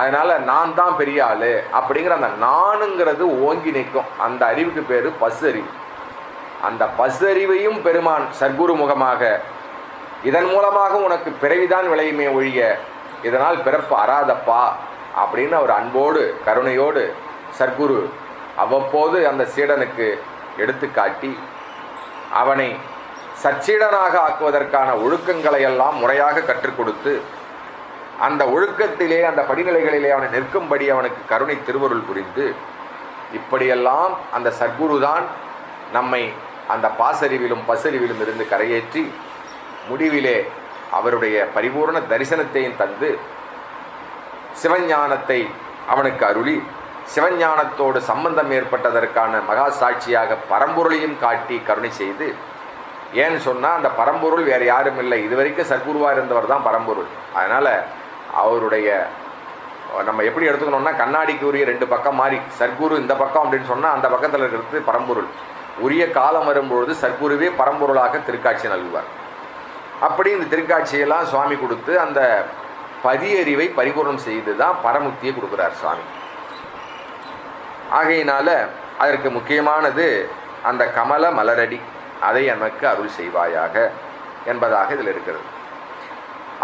அதனால் நான் தான் பெரிய ஆள் அப்படிங்கிற அந்த நானுங்கிறது ஓங்கி நிற்கும். அந்த அறிவுக்கு பேர் பசு அறிவு. அந்த பசு அறிவையும் பெருமான் சர்க்குரு முகமாக இதன் மூலமாக உனக்கு பிறவிதான் விளையுமே ஒழிய இதனால் பிறப்பு அறாதப்பா அப்படின்னு அவர் அன்போடு கருணையோடு சர்க்குரு அவ்வப்போது அந்த சீடனுக்கு எடுத்துக்காட்டி அவனை சச்சீடனாக ஆக்குவதற்கான ஒழுக்கங்களை எல்லாம் முறையாக கற்றுக் கொடுத்து அந்த ஒழுக்கத்திலே அந்த படிநிலைகளிலே அவனை நிற்கும்படி அவனுக்கு கருணை திருவருள் புரிந்து இப்படியெல்லாம் அந்த சர்க்குரு தான் நம்மை அந்த பாசறிவிலும் பசறிவிலும் இருந்து கரையேற்றி முடிவிலே அவருடைய பரிபூர்ண தரிசனத்தையும் தந்து சிவஞானத்தை அவனுக்கு அருளி சிவஞானத்தோடு சம்பந்தம் ஏற்பட்டதற்கான மகா சாட்சியாக பரம்பொருளையும் காட்டி கருணை செய்து, ஏன்னு சொன்னால் அந்த பரம்பொருள் வேறு யாரும் இல்லை, இதுவரைக்கும் சத்குருவாக இருந்தவர் தான் பரம்பொருள். அதனால் அவருடைய நம்ம எப்படி எடுத்துக்கணும்னா கண்ணாடிக்கு உரிய ரெண்டு பக்கம் மாறி, சத்குரு இந்த பக்கம் அப்படின்னு சொன்னால் அந்த பக்கத்தில் இருக்கிறது பரம்பொருள். உரிய காலம் வரும்பொழுது சத்குருவே பரம்பொருளாக திருக்காட்சி நல்குவார். அப்படி இந்த திருக்காட்சியெல்லாம் சுவாமி கொடுத்து அந்த பதியறிவை பரிபூர்ணம் செய்து தான் பரமுக்தியை கொடுக்குறார் சுவாமி. ஆகையினால அதற்கு முக்கியமானது அந்த கமல மலரடி, அதை நமக்கு அருள் செய்வாயாக என்பதாக இதில் இருக்கிறது.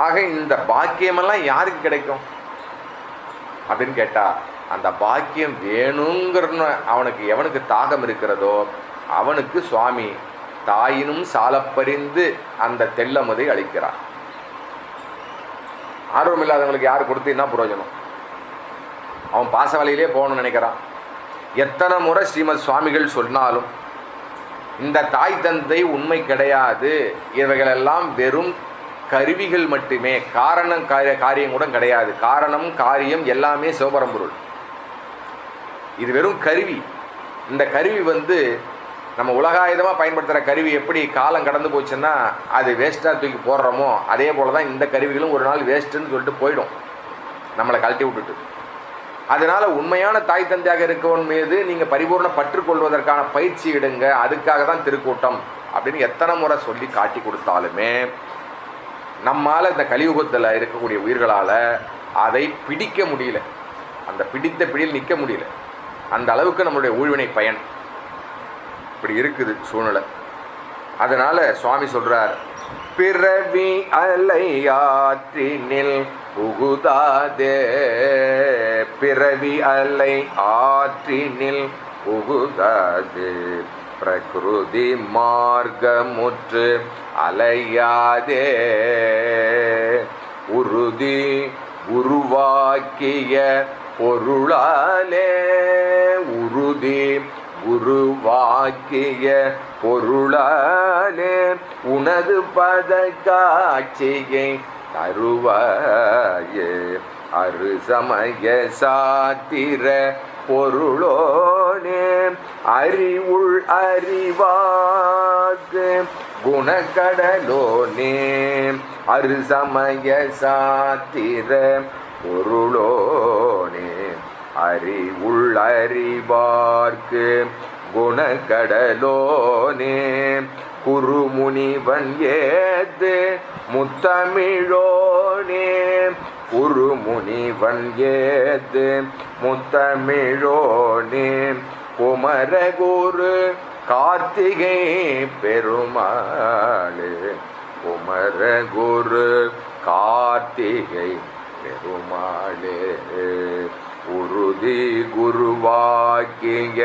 ஆக இந்த பாக்கியமெல்லாம் யாருக்கு கிடைக்கும் அப்படின்னு கேட்டால், அந்த பாக்கியம் வேணுங்கிற அவனுக்கு எவனுக்கு தாகம் இருக்கிறதோ அவனுக்கு சுவாமி தாயினும் சாலப்பறிந்து அந்த தெல்லமுதை அளிக்கிறார். ஆர்வம் இல்லாதவங்களுக்கு யார் கொடுத்தீங்கன்னா பிரயோஜனம்? அவன் பாச வலையிலே போகணும்னு நினைக்கிறான். எத்தனை முறை ஸ்ரீமத் சுவாமிகள் சொன்னாலும் இந்த தாய் தந்தை உண்மை கிடையாது, இவைகளெல்லாம் வெறும் கருவிகள் மட்டுமே, காரணம் காரியம் கூட கிடையாது. காரணம் காரியம் எல்லாமே சிவபரம்பொருள். இது வெறும் கருவி. இந்த கருவி நம்ம உலகாயுதமாக பயன்படுத்துகிற கருவி எப்படி காலம் கடந்து போச்சுன்னா அது வேஸ்ட்டாக தூக்கி போடுறோமோ அதே போல் தான் இந்த கருவிகளும் ஒரு நாள் வேஸ்ட்டுன்னு சொல்லிட்டு போயிடும், நம்மளை கழட்டி விட்டுட்டு. அதனால் உண்மையான தாய் தந்தையாக இருக்கவன் மீது நீங்கள் பரிபூர்ண பற்றுக்கொள்வதற்கான பயிற்சி எடுங்க, அதுக்காக தான் திருக்கூட்டம் அப்படின்னு எத்தனை முறை சொல்லி காட்டி கொடுத்தாலுமே நம்மால் இந்த கலியுகத்தில் இருக்கக்கூடிய உயிர்களால் அதை பிடிக்க முடியல, அந்த பிடித்த பிடியில் நிற்க முடியல. அந்த அளவுக்கு நம்மளுடைய ஊழ்வினை பயன் இப்படி இருக்குது சூழ்நிலை. அதனால் சுவாமி சொல்கிறார், பிறவி அலையாற்றினில் புகுதாதே, பிறவி அலை ஆற்றினில் புகுதாதே, பிரகிருதி மார்க்கமுற்று அலையாதே, உறுதி உருவாக்கிய பொருளாலே, உறுதி உருவாக்கிய பொருளாலே உனது பத காட்சியை தருவாயே, அருசமய சாத்திர பொருளோனே, அறிவுள் அறிவாக்கு குணக்கடலோனே, அருசமய சாத்திர பொருளோனே, அறிவுள் அறிவார்க்கு குணக்கடலோனே, குருமுனிவன் ஏத்து முத்தமிழோனே, குருமுனிவன் ஏத்து முத்தமிழோனே, குமரகுரு கார்த்திகை பெருமாளே, குமரகுரு கார்த்திகை பெருமாளே, உறுதி குருவாக்கிய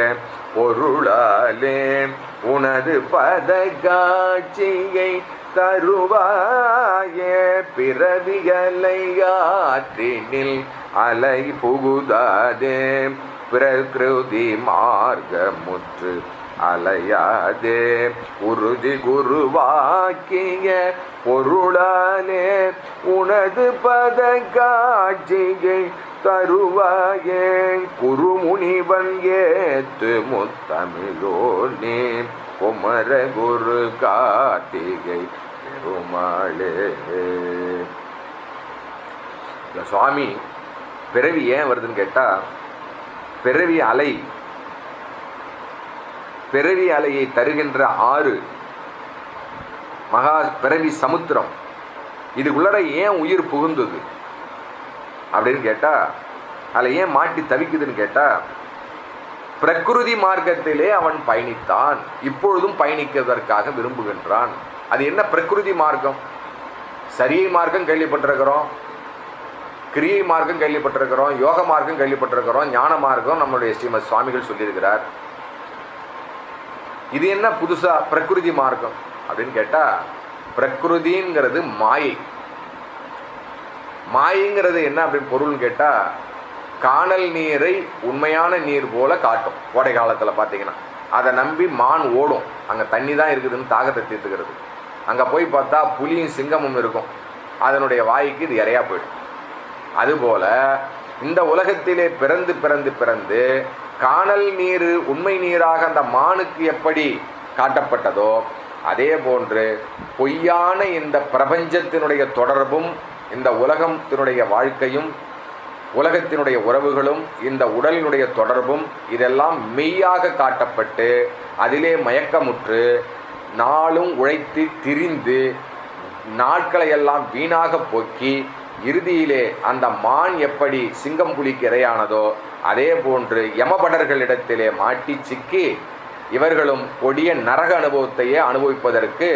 பொருளாலே உனது பத காட்சியை தருவாயே, பிறவியலையாற்றினில் அலை புகுதாதே, பிரகிருதி மார்க்கமுற்று அலையாதே, உறுதி குருவாக்கிய பொருளாலே உனது பத காட்சியை தருவாயே, குருமுனிவன் ஏத்து முத்தமிழோனே, குமர குரு கார்த்திகை பெருமாளே. இந்த சுவாமி பிறவி ஏன் வருதுன்னு கேட்டால், பிறவி அலை, பிறவி அலையை தருகின்ற ஆறு மகா பிறவி சமுத்திரம், இதுக்குள்ளட ஏன் உயிர் புகுந்தது அப்படின்னு கேட்டால், அதில் ஏன் மாட்டி தவிக்குதுன்னு கேட்டால், பிரகிருதி மார்க்கத்திலே அவன் பயணித்தான், இப்பொழுதும் பயணிக்கிறதற்காக விரும்புகின்றான். அது என்ன பிரகிருதி மார்க்கம்? சரியை மார்க்கம் கேள்விப்பட்டிருக்கிறோம், கிரியை மார்க்கம் கேள்விப்பட்டிருக்கிறோம், யோக மார்க்கம் கேள்விப்பட்டிருக்கிறோம், ஞான மார்க்கம் நம்மளுடைய ஸ்ரீமத் சுவாமிகள் சொல்லியிருக்கிறார். இது என்ன புதுசாக பிரகிருதி மார்க்கம் அப்படின்னு கேட்டால், பிரகிருதிங்கிறது மாயை. மாயைங்கிறது என்ன அப்படின்னு பொருள்னு கேட்டால், காணல் நீரை உண்மையான நீர் போல காட்டும். கோடை காலத்தில் பார்த்தீங்கன்னா அதை நம்பி மான் ஓடும், அங்கே தண்ணி தான் இருக்குதுன்னு தாகத்தை தீர்த்துக்கிறது. அங்கே போய் பார்த்தா புலியும் சிங்கமும் இருக்கும், அதனுடைய வாய்க்கு இது இறையா போயிடும். அதுபோல் இந்த உலகத்திலே பிறந்து பிறந்து பிறந்து காணல் நீர் உண்மை நீராக அந்த மானுக்கு எப்படி காட்டப்பட்டதோ அதே போன்று பொய்யான இந்த பிரபஞ்சத்தினுடைய தொடர்பும் இந்த உலகத்தினுடைய வாழ்க்கையும் உலகத்தினுடைய உறவுகளும் இந்த உடலினுடைய தொடர்பும் இதெல்லாம் மெய்யாக காட்டப்பட்டு அதிலே மயக்கமுற்று நாளும் உழைத்து திரிந்து நாட்களை எல்லாம் வீணாக போக்கி இறுதியிலே அந்த மான் எப்படி சிங்கம் புலிக்கு இரையானதோ அதே போன்று யமபடர்களிடத்திலே மாட்டி சிக்கி இவர்களும் கொடிய நரக அனுபவத்தையே அனுபவிப்பதற்கு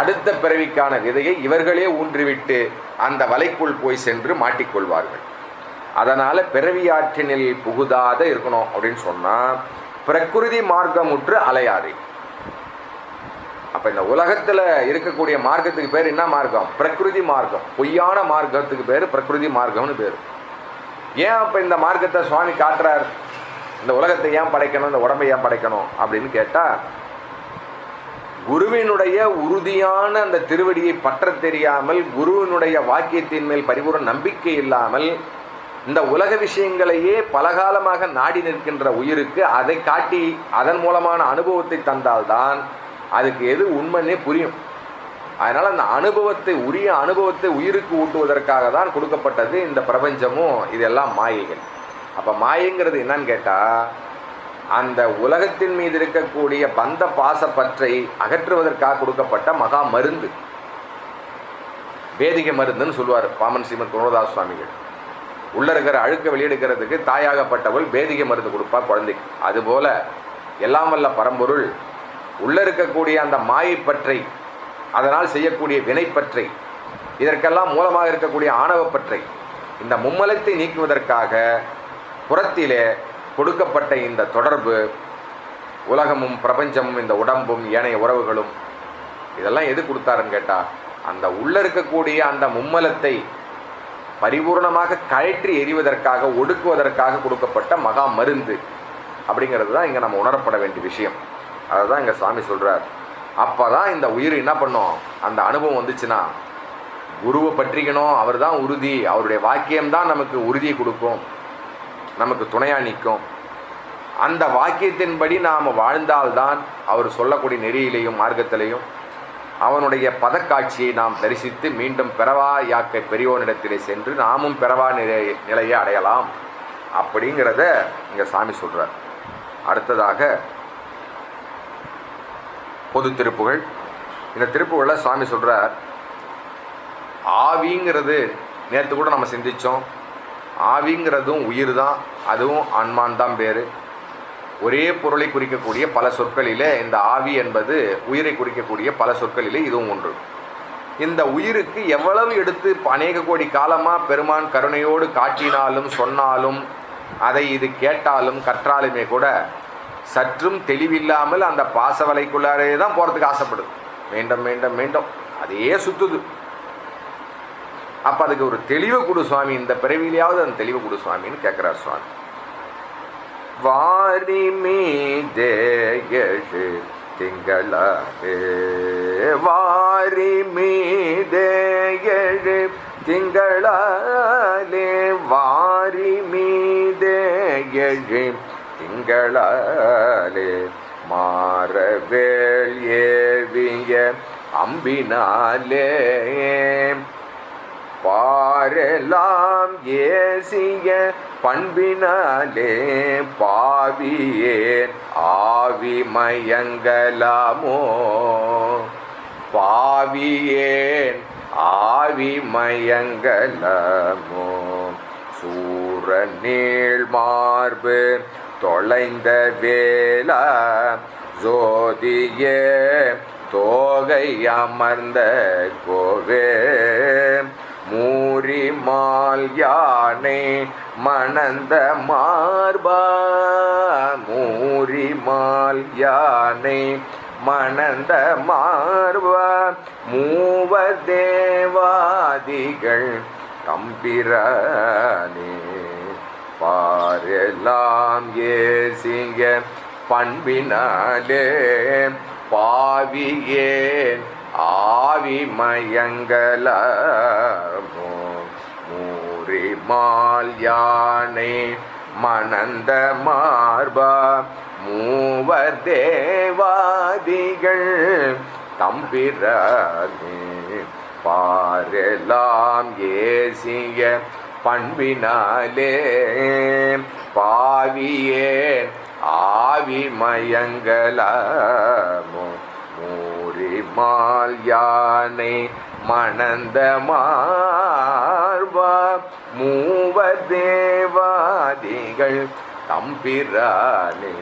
அடுத்த பிறவிக்கான விதையை இவர்களே ஊன்றிவிட்டு அந்த வலைக்குள் போய் சென்று மாட்டிக்கொள்வார்கள். அதனால் பிறவியாற்றினில் புகுதாத இருக்கணும் அப்படின்னு சொன்னால் பிரகிருதி மார்க்கமுற்று அலையாதே. அப்போ இந்த உலகத்தில் இருக்கக்கூடிய மார்க்கத்துக்கு பேர் என்ன மார்க்கம்? பிரகிருதி மார்க்கம். பொய்யான மார்க்கத்துக்கு பேர் பிரகிருதி மார்க்கம்னு பேர். ஏன் அப்போ இந்த மார்க்கத்தை சுவாமி காட்டுறார்? இந்த உலகத்தை ஏன் படைக்கணும், இந்த உடம்பை ஏன் படைக்கணும் அப்படின்னு கேட்டால், குருவினுடைய உறுதியான அந்த திருவடியை பற்ற தெரியாமல், குருவினுடைய வாக்கியத்தின் மேல் பரிபூர்ண நம்பிக்கை இல்லாமல் இந்த உலக விஷயங்களையே பலகாலமாக நாடி நிற்கின்ற உயிருக்கு அதை காட்டி அதன் மூலமான அனுபவத்தை தந்தால்தான் அதுக்கு எது உண்மைன்னே புரியும். அதனால் அந்த அனுபவத்தை, உரிய அனுபவத்தை உயிருக்கு ஊட்டுவதற்காக தான் கொடுக்கப்பட்டது இந்த பிரபஞ்சமும் இதெல்லாம் மாயைகள். அப்போ மாயைங்கிறது என்னன்னு கேட்டால், அந்த உலகத்தின் மீது இருக்கக்கூடிய பந்த பாசப்பற்றை அகற்றுவதற்காக கொடுக்கப்பட்ட மகா மருந்து, வேதிகை மருந்துன்னு சொல்லுவார் பாமன் ஸ்ரீமத் குணதாஸ் சுவாமிகள். உள்ளே இருக்கிற அழுக்க வெளியெடுக்கிறதுக்கு தாயாகப்பட்டவள் வேதிகை மருந்து கொடுப்பா குழந்தைக்கு. அதுபோல் எல்லாம் வல்ல பரம்பொருள் உள்ளே இருக்கக்கூடிய அந்த மாயைப்பற்றை, அதனால் செய்யக்கூடிய வினைப்பற்றை, இதற்கெல்லாம் மூலமாக இருக்கக்கூடிய ஆணவப்பற்றை, இந்த மும்மலத்தை நீக்குவதற்காக புறத்திலே கொடுக்கப்பட்ட இந்த தொடர்பு, உலகமும் பிரபஞ்சமும் இந்த உடம்பும் ஏனைய உறவுகளும், இதெல்லாம் எது கொடுத்தாருன்னு கேட்டால், அந்த உள்ளே இருக்கக்கூடிய அந்த மும்மலத்தை பரிபூர்ணமாக கழற்றி எறிவதற்காக, ஒடுக்குவதற்காக கொடுக்கப்பட்ட மகா மருந்து அப்படிங்கிறது தான் இங்கே நம்ம உணரப்பட வேண்டிய விஷயம். அதை தான் இங்கே சாமி சொல்கிறார். அப்போ தான் இந்த உயிர் என்ன பண்ணும், அந்த அனுபவம் வந்துச்சுன்னா குருவை பற்றிக்கணும். அவர் தான் உறுதி, அவருடைய வாக்கியம்தான் நமக்கு உறுதியை கொடுக்கும், நமக்கு துணையாக நிற்கும். அந்த வாக்கியத்தின்படி நாம் வாழ்ந்தால்தான் அவர் சொல்லக்கூடிய நெறியிலையும் மார்க்கத்திலையும் அவனுடைய பதக்காட்சியை நாம் தரிசித்து மீண்டும் பிறவா யாக்கை பெரியோனிடத்திலே சென்று நாமும் பிறவா நிலையை அடையலாம் அப்படிங்கிறத இங்கே சாமி சொல்கிறார். அடுத்ததாக பொது திருப்புகள். இந்த திருப்புகளில் சுவாமி சொல்கிறார், ஆவிங்கிறது நேற்று கூட நம்ம சிந்தித்தோம். ஆவிங்கிறதும் உயிர் தான், அதுவும் ஆன்மான் தான் பேர். ஒரே பொருளை குறிக்கக்கூடிய பல சொற்களிலே இந்த ஆவி என்பது உயிரை குறிக்கக்கூடிய பல சொற்களிலே இதுவும் ஒன்று. இந்த உயிருக்கு எவ்வளவு எடுத்து அநேக கோடி காலமாக பெருமான் கருணையோடு காட்டினாலும் சொன்னாலும் அதை இது கேட்டாலும் கற்றாலுமே கூட சற்றும் தெளிவில்லாமல் அந்த பாசவலைக்குள்ளாரே தான் போகிறதுக்கு ஆசைப்படுது. மீண்டும் மீண்டும் மீண்டும் அதையே சுற்றுது. அப்போ அதுக்கு ஒரு தெளிவு கொடு சுவாமி, இந்த பிறவிலையாவது அந்த தெளிவு கொடு சுவாமின்னு கேட்குறார் சுவாமி. வாரி மீதே எழு திங்களாலே, வாரி மீதே எழு திங்களாலே, வாரி மீதே எழு திங்களாலே, மாறவேள் ஏவிய அம்பினாலே, பாரெல்லாம் ஏசிய பண்பினாலே, பாவியேன் ஆவி மயங்கலாமோ, பாவியேன் ஆவி மயங்கலாமோ, சூர நீள் மார்பு தொலைந்த வேளா ஜோதியே தோகை அமர்ந்த கோவே, மூரி மால் யானை மணந்த மார்பா, மூரி மால் யானை மணந்த மார்பா, மூவர் தேவாதிகள் தம்பிரானே, பாரெல்லாம் ஏசிங்க பண்பினாலே, பாவியேன் ஆவி மயங்கலாமோ, மூர் மூரிமால் யானை மணந்த மார்பா மூவர் தேவாதிகள் தம்பிரானே பாரெல்லாம் ஏசிய பண்பினாலே பாவியே ஆவி மயங்கலாமோ மூரிமால் யானை மணந்த மார்பா மூவர் தேவாதிகள் தம்பிரானே.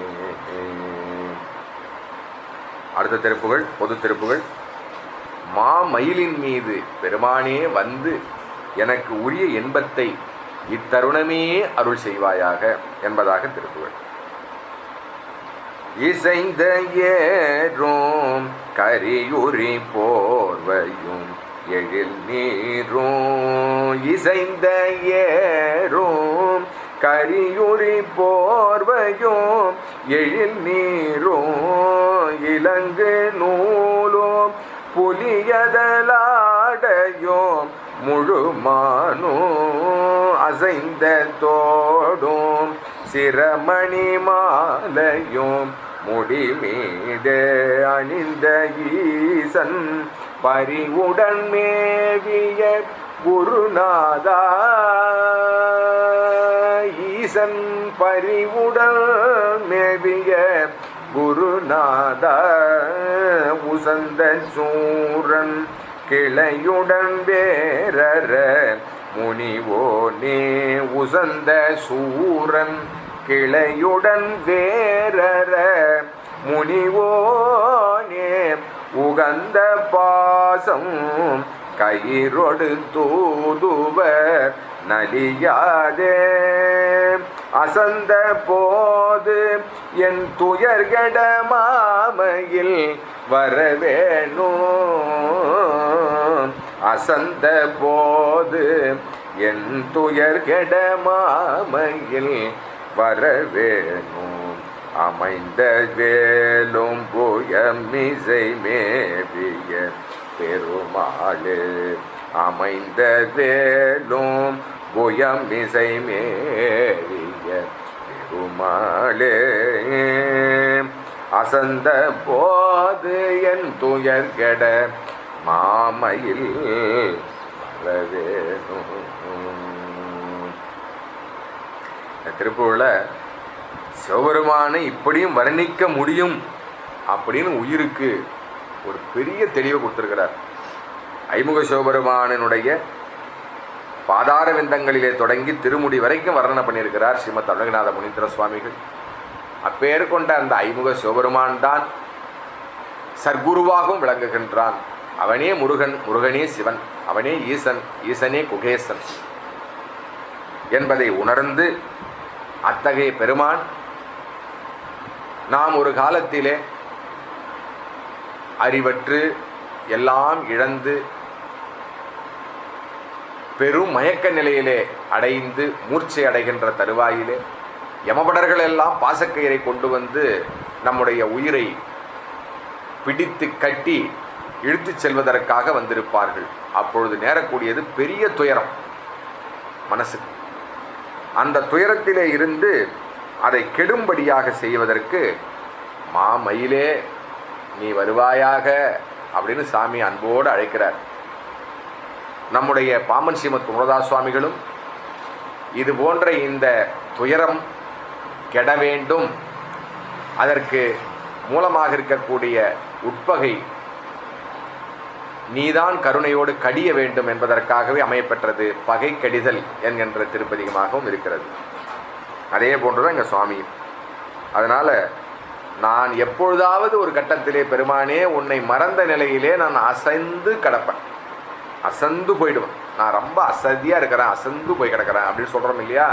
அடுத்த திருப்புகள் பொது திருப்புகள். மாமயிலின் மீது பெருமானே வந்து எனக்கு உரிய இன்பத்தை இத்தருணமே அருள் செய்வாயாக என்பதாக திருப்புகள். இசைந்த ஏறும் கரியுரி போர்வையும் எழில் நீரும் இசைந்த ஏறும் கரியுரி போர்வையும் எழில் நீரும் இலங்கு நூலும் புலியதலாடையும் முழுமானும் அசைந்த தோடும் சிரமணி மாலையும் முடிமீது அணிந்த ஈசன் பரிவுடன் மேவிய குருநாதா ஈசன் பரிவுடன் மேவிய குருநாதா உசந்த சூரன் கிளையுடன் வேரற முனிவோனே உசந்த சூரன் கிளையுடன் வேரற முனிவோனே உகந்த பாசம் கயிறொடு தூதுவர் நலியாதே அசந்த போது என் துயர்கட மாமையில் வரவேணும் அசந்த போது என் துயர்கட மாமையில் வரவேணும் அமைந்த வேலும் புயமிசை மேவிய பெருமாளே அமைந்த வேலும் புயமிசை மேவிய பெருமாளே அசந்த போது என் துயர்கட மாமையில் வரவேணும். திருப்பூரில் சிவபெருமானை இப்படியும் வர்ணிக்க முடியும் அப்படின்னு உயிருக்கு ஒரு பெரிய தெளிவை கொடுத்திருக்கிறார். ஐமுக சிவபெருமானினுடைய பாதார விந்தங்களிலே தொடங்கி திருமுடி வரைக்கும் வர்ணனை பண்ணியிருக்கிறார் ஸ்ரீமத் அருணகிரிநாத முனீந்திர சுவாமிகள். அப்பேர் கொண்ட அந்த ஐமுக சிவபெருமான் தான் சர்க்குருவாகவும் விளங்குகின்றான். அவனே முருகன், முருகனே சிவன், அவனே ஈசன், ஈசனே குகேசன் என்பதை உணர்ந்து அத்தகைய பெருமான் நாம் ஒரு காலத்திலே அறிவற்று எல்லாம் இழந்து பெரும் மயக்க நிலையிலே அடைந்து மூர்ச்சை அடைகின்ற தருவாயிலே யமபடர்கள் எல்லாம் பாசக்கயிறை கொண்டு வந்து நம்முடைய உயிரை பிடித்து கட்டி இழுத்துச் செல்வதற்காக வந்திருப்பார்கள். அப்பொழுது நேரக்கூடியது பெரிய துயரம் மனசுக்கு. அந்த துயரத்திலே இருந்து அதை கெடும்படியாக செய்வதற்கு மாமயிலே நீ வருவாயாக அப்படின்னு சாமி அன்போடு அழைக்கிறார். நம்முடைய பாமன் ஸ்ரீமத் குமரதாஸ் சுவாமிகளும் இது போன்ற இந்த துயரம் கெட வேண்டும், அதற்கு மூலமாக இருக்கக்கூடிய உட்பகை நீதான் கருணையோடு கடிய வேண்டும் என்பதற்காகவே அமையப்பெற்றது பகை கடிதல் என்கின்ற திருப்பதிகமாகவும் இருக்கிறது. அதே போன்றுதான் இங்கே சுவாமி. அதனால் நான் எப்பொழுதாவது ஒரு கட்டத்திலே பெருமானே உன்னை மறந்த நிலையிலே நான் அசைந்து கிடப்பேன், அசந்து போயிடுவேன். நான் ரொம்ப அசதியாக இருக்கிறேன், அசந்து போய் கிடக்கிறேன் அப்படின்னு சொல்கிறோம் இல்லையா?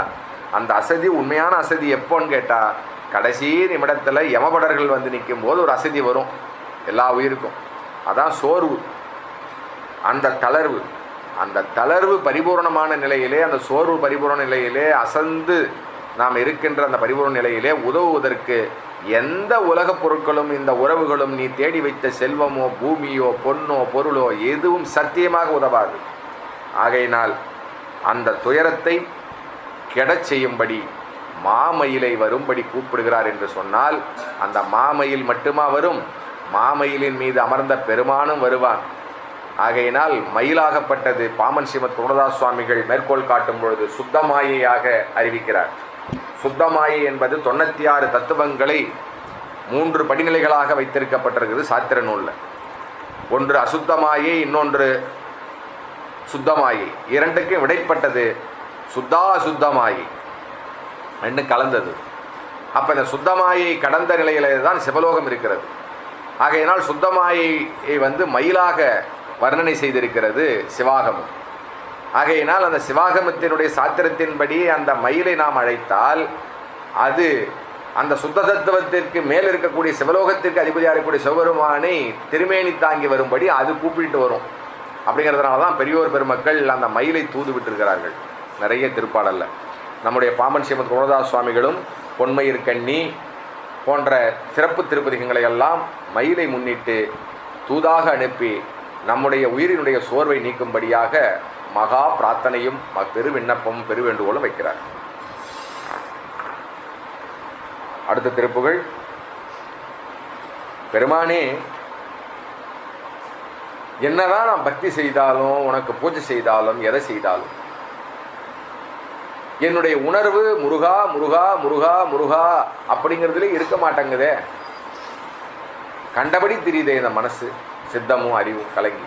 அந்த அசதி உண்மையான அசதி எப்போன்னு கேட்டால் கடைசி நிமிடத்தில் யமபடர்கள் வந்து நிற்கும் போது ஒரு அசதி வரும் எல்லா உயிருக்கும். அதான் சோர்வு, அந்த தளர்வு. அந்த தளர்வு பரிபூர்ணமான நிலையிலே, அந்த சோர்வு பரிபூர்ண நிலையிலே, அசந்து நாம் இருக்கின்ற அந்த பரிபூர்ண நிலையிலே உதவுவதற்கு எந்த உலகப் பொருட்களும் இந்த உறவுகளும் நீ தேடி வைத்த செல்வமோ பூமியோ பொன்னோ பொருளோ எதுவும் சத்தியமாக உதவாது. ஆகையினால் அந்த துயரத்தை கெடச் செய்யும்படி மாமயிலை வரும்படி கூப்பிடுகிறார் என்று சொன்னால், அந்த மாமயில் மட்டுமா வரும்? மாமயிலின் மீது அமர்ந்த பெருமானும் வருவான். ஆகையினால் மயிலாகப்பட்டது பாமன் ஸ்ரீமத் குருதாஸ் சுவாமிகள் மேற்கோள் காட்டும் பொழுது சுத்தமாயையாக அறிவிக்கிறார். சுத்தமாயை என்பது 96 தத்துவங்களை 3 படிநிலைகளாக வைத்திருக்கப்பட்டிருக்கிறது சாத்திர நூலில். ஒன்று அசுத்தமாயை, இன்னொன்று சுத்தமாயை. இரண்டுக்கும் இடைப்பட்டது சுத்தாசுத்தமாயை, ரெண்டும் கலந்தது. அப்போ இந்த சுத்தமாயை கடந்த நிலையிலே தான் சிவலோகம் இருக்கிறது. ஆகையினால் சுத்தமாயை மயிலாக வர்ணனை செய்திருக்கிறது சிவாகமம். ஆகையினால் அந்த சிவாகமத்தினுடைய சாத்திரத்தின்படி அந்த மயிலை நாம் அழைத்தால் அது அந்த சுத்த தத்துவத்திற்கு மேல் இருக்கக்கூடிய சிவலோகத்திற்கு அதிபதியாக இருக்கக்கூடிய சிவபெருமானை திருமேனி தாங்கி வரும்படி அது கூப்பிட்டு வரும். அப்படிங்கிறதுனால தான் பெரியோர் பெருமக்கள் அந்த மயிலை தூது விட்டிருக்கிறார்கள் நிறைய திருப்பாடல்ல. நம்முடைய பாமன் ஸ்ரீமத் குருதாஸ் சுவாமிகளும் பொன்மயிர் கண்ணி போன்ற சிறப்பு திருப்பதிகங்களை எல்லாம் மயிலை முன்னிட்டு தூதாக அனுப்பி நம்முடைய உயிரினுடைய சோர்வை நீக்கும்படியாக மகா பிரார்த்தனையும் பெரு விண்ணப்பமும் பெரு வேண்டுகோளும் வைக்கிறார். அடுத்த திருப்புகள். பெருமானே, என்னதான் நான் பக்தி செய்தாலும், உனக்கு பூஜை செய்தாலும், எதை செய்தாலும் என்னுடைய உணர்வு முருகா முருகா முருகா முருகா அப்படிங்கிறதுலே இருக்க மாட்டேங்குதே. கண்டபடி தெரியுதே இந்த மனசு, சித்தமும் அறிவும் கலங்கி.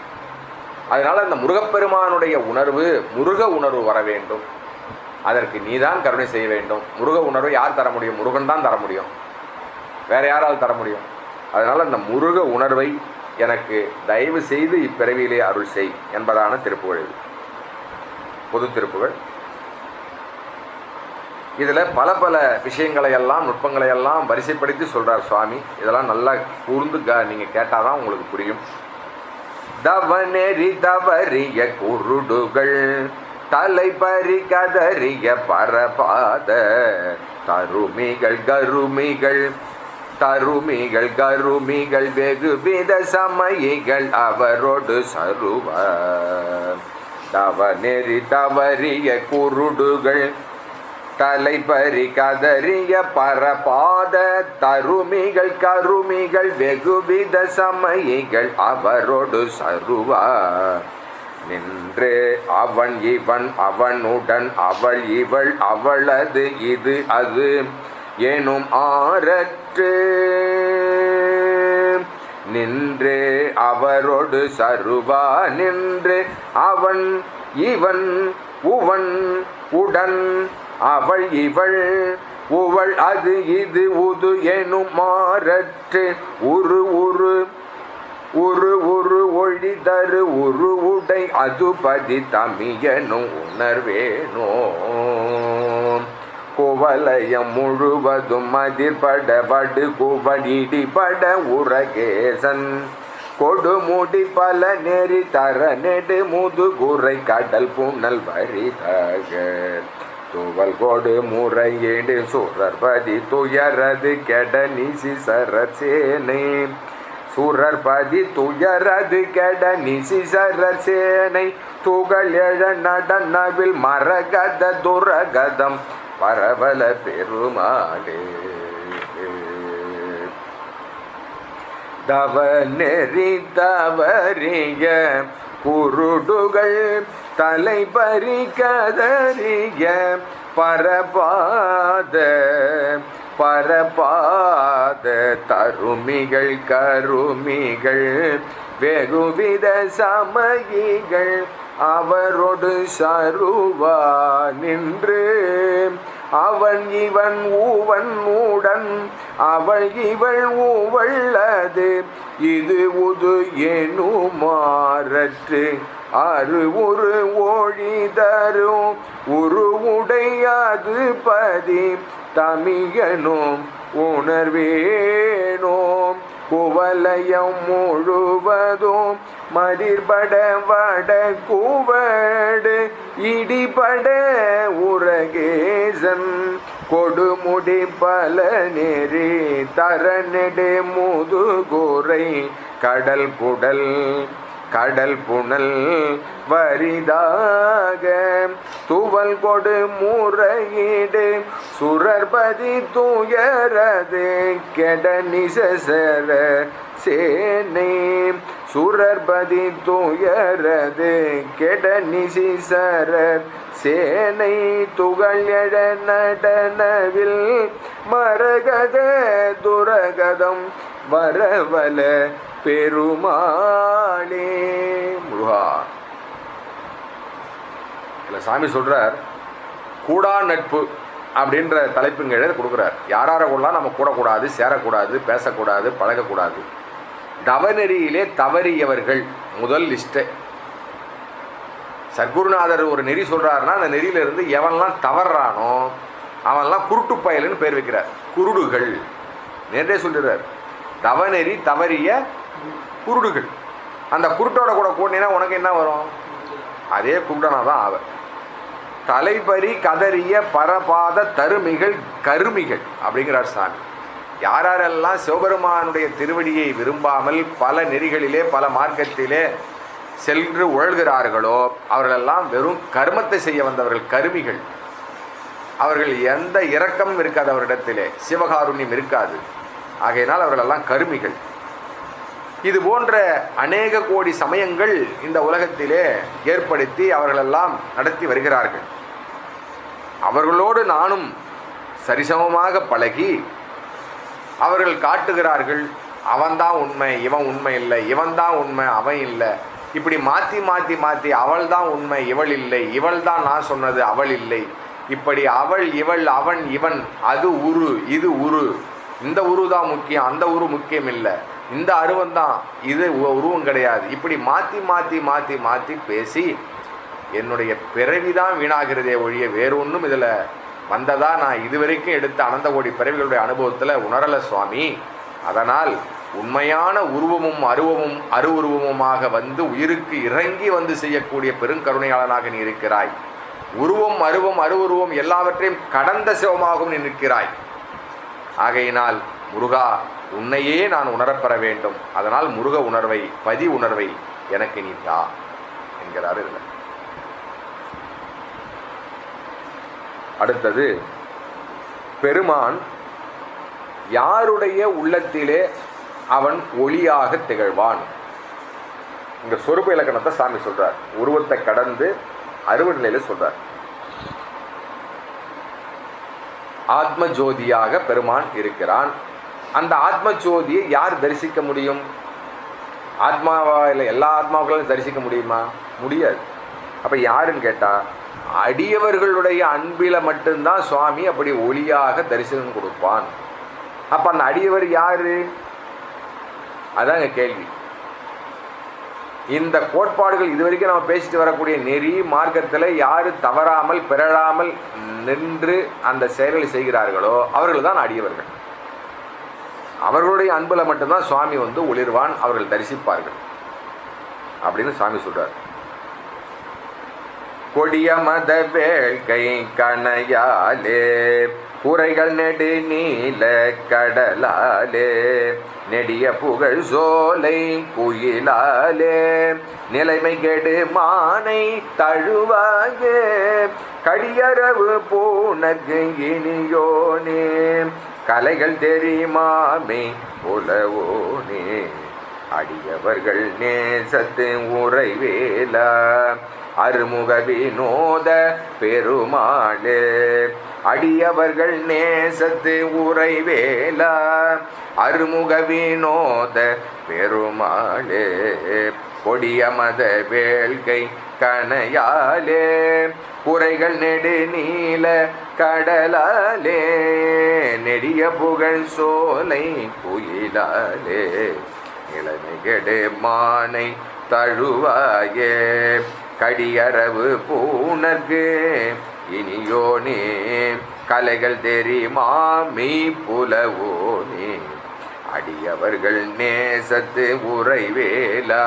அதனால் அந்த முருகப்பெருமானுடைய உணர்வு, முருக உணர்வு வர வேண்டும். அதற்கு நீதான் கருணை செய்ய வேண்டும். முருக உணர்வை யார் தர முடியும்? முருகன் தான் தர முடியும், வேறு யாரால் தர முடியும்? அதனால் அந்த முருக உணர்வை எனக்கு தயவு செய்து இப்பிறவியிலே அருள் செய் என்பதான திருப்புகள். இது பொது திருப்புகள். இதில் பல பல விஷயங்களையெல்லாம் நுட்பங்களையெல்லாம் வரிசைப்படுத்தி சொல்கிறார் சுவாமி. இதெல்லாம் நல்லா கூர்ந்து நீங்கள் கேட்டால் தான் உங்களுக்கு புரியும். தவநெறி தவறிய குருடுகள் தலைபறி கதறிய பரபாத தருமிகள் கருமிகள் தருமிகள் கருமிகள் வெகுவித சமயிகள் அவரோடு சருவ. தவநெறி தவறிய குருடுகள் தலைபறி கதறிய பரபாத தருமிகள் கருமிகள் வெகுவித சமயிகள் அவரோடு சருவா. நின்று அவன் இவன் அவனுடன் அவள் இவள் அவளது இது அது எனும் ஆரற்று நின்று அவரோடு சருவா. நின்று அவன் இவன் உவன் உடன் அவள் இவள் உவள் அது இது உது எனும் மாறற்று உரு உரு உரு உரு ஒழி தரு உரு உடை அதுபதி தமியனும் உணர்வேனோ. குவலயம் முழுவதும் அதிர்பட வடு குவடிபட உரகேசன் கொடுமுடி பல நெறி தர நெடு முதுகுரை கடல் புனல் வரிதாக துவல் கொடு முறையீடு சுரர்பதி துயரது கெட நிசி சரசேனை சுரர்பதி துயரது கெட நிசி சரசேனை துகள் எழ நடனவில் மரகத துரகதம் பரவல பெருமாளே. தவநெறி தவறிய குருடுகள் தலைபறி கதறிய பரபாத பரபாத தருமிகள் கருமிகள் வெகுவித சமயிகள் அவரோடு சருவா. நின்று அவன் இவன் ஊவன் உடன் அவள் இவள் ஊவள்ளது இது உது எனுமாறற்று அரு ஒரு ஒழி தரும் உருவுடையாது பதி தமியனும் உணர்வேனோம். குவலயம் முழுவதும் மதிர்பட வட குவடு இடிபட உரகேசன் கொடுமுடி பல நெறி தர நெடு முதுகுரை கடல் புடல் கடல் புனல் வரிதாக துவல் கொடு முறையீடு சுரர்பதி துயரது கெட நிசசர சேனை சுரர்பதி துயரது கெட நிசிசர சேனை துகள் எழ நடனவில் மரகத துரகதம் வரவல பெருமாளே. முருகா, இல்லை சாமி சொல்றார், கூடா நட்பு அப்படின்ற தலைப்புங்க கொடுக்குறார். யாரார கூடலாம் நம்ம கூடக்கூடாது, சேரக்கூடாது, பேசக்கூடாது, பழகக்கூடாது. தவநெறியிலே தவறியவர்கள் முதல் லிஸ்ட்டு. சத்குருநாதர் ஒரு நெறி சொல்றாருன்னா அந்த நெறியிலிருந்து எவன்லாம் தவறானோ அவன்லாம் குருட்டு பயலுன்னு பேர் வைக்கிறார். குருடுகள் நேரே சொல்லிடுறார். தவநெறி தவறிய குருடுகள். அந்த குருட்டோட கூட கூட்டினா உனக்கு என்ன வரும்? அதே குருடனா தான் ஆவ. தலைபறி கதறிய பரபாத தருமிகள் கருமிகள் அப்படிங்கிறார் சாமி. யாரெல்லாம் சிவபெருமானுடைய திருவடியை விரும்பாமல் பல நெறிகளிலே பல மார்க்கத்திலே சென்று உழல்கிறார்களோ அவர்களெல்லாம் வெறும் கர்மத்தை செய்ய வந்தவர்கள், கருமிகள். அவர்கள் எந்த இரக்கமும் இருக்காது, அவரிடத்திலே சிவகாருண்யம் இருக்காது. ஆகையினால் அவர்களெல்லாம் கருமிகள். இது போன்ற அநேக கோடி சமயங்கள் இந்த உலகத்திலே ஏற்படுத்தி அவர்களெல்லாம் நடத்தி வருகிறார்கள். அவர்களோடு நானும் சரிசமமாக பழகி அவர்கள் காட்டுகிறார்கள், அவன்தான் உண்மை, இவன் உண்மை இல்லை, இவன் தான் உண்மை, அவன் இல்லை, இப்படி மாற்றி மாற்றி மாற்றி அவள் தான் உண்மை, இவள் இல்லை, இவள் தான் நான் சொன்னது, அவள் இல்லை, இப்படி அவள் இவள் அவன் இவன், அது உரு இது உரு, இந்த உரு தான் முக்கியம், அந்த உரு முக்கியம் இல்லை, இந்த அருவந்தான், இது உருவம் கிடையாது, இப்படி மாற்றி மாற்றி மாற்றி மாற்றி பேசி என்னுடைய பிறவிதான் வீணாகிறதே ஒழிய வேறு ஒன்றும் இதில் வந்ததா நான் இதுவரைக்கும் எடுத்த அனந்த கோடி பிறவிகளுடைய அனுபவத்தில் உணரலை சுவாமி. அதனால் உண்மையான உருவமும் அருவமும் உருவமுமாக வந்து உயிருக்கு இறங்கி வந்து செய்யக்கூடிய பெருங்கருணையாளனாக நீ இருக்கிறாய். உருவம் அருவம் உருவம் எல்லாவற்றையும் கடந்த சிவமாகவும் நீ நிற்கிறாய். ஆகையினால் முருகா, உன்னையே நான் உணரப்பெற வேண்டும். அதனால் முருக உணர்வை, பதி உணர்வை எனக்கு நீ தா என்கிறார். இதில் அடுத்தது, பெருமான் யாருடைய உள்ளத்திலே அவன் ஒளியாக திகழ்வான். இங்க சொரூப இலக்கணத்தை சாமி சொல்றார். உருவத்தை கடந்து அருவ நிலையில சொல்றார். ஆத்ம ஜோதியாக பெருமான் இருக்கிறான். அந்த ஆத்ம ஜோதியை யார் தரிசிக்க முடியும்? ஆத்மாவா இல்லை எல்லா ஆத்மாக்களையும் தரிசிக்க முடியுமா? முடியாது. அப்ப யாருன்னு கேட்டா, அடியவர்களுடைய அன்பில மட்டும்தான் சுவாமி அப்படி ஒளியாக தரிசனம் கொடுப்பான். அப்ப அந்த அடியவர் யாரு? அதாங்க கேள்வி. இந்த கோட்பாடுகள் இதுவரைக்கும் நம்ம பேசிட்டு வரக்கூடிய நெறி மார்க்கத்தில் யாரு தவறாமல் பிறழாமல் நின்று அந்த செயல்களை செய்கிறார்களோ அவர்கள் தான் அடியவர்கள். அவர்களுடைய அன்புல மட்டும்தான் சுவாமி வந்து ஒளிர்வான், அவர்கள் தரிசிப்பார்கள் அப்படின்னு சுவாமி சொல்றார். கொடிய மத வேள்கை கணையாலே குறைகள் நெடு நீல கடலாலே நெடிய புகழ் சோலை குயிலாலே நிலைமை கெடு மானை தழுவாயே கடியரவு பூனக்கு இனியோனே கலைகள் தெரியுமாமே உலவோனே அடியவர்கள் நேசத்து உறைவேலா அருமுக வினோத பெருமாளே அடியவர்கள் நேசத்து உறைவேலா அருமுக வினோத பெருமாளே கொடிய மத வேள்கை கணையாலே குறைகள் நெடு நீல கடலாலே நெடிய புகழ் சோலை குயிலாலே இளமை கெடு மானை தழுவாயே கடியரவு பூனர்க்கு இனியோனே கலைகள் தெரியுமா மெய் புலவோனே அடியவர்கள் நேசத்து உறைவேலா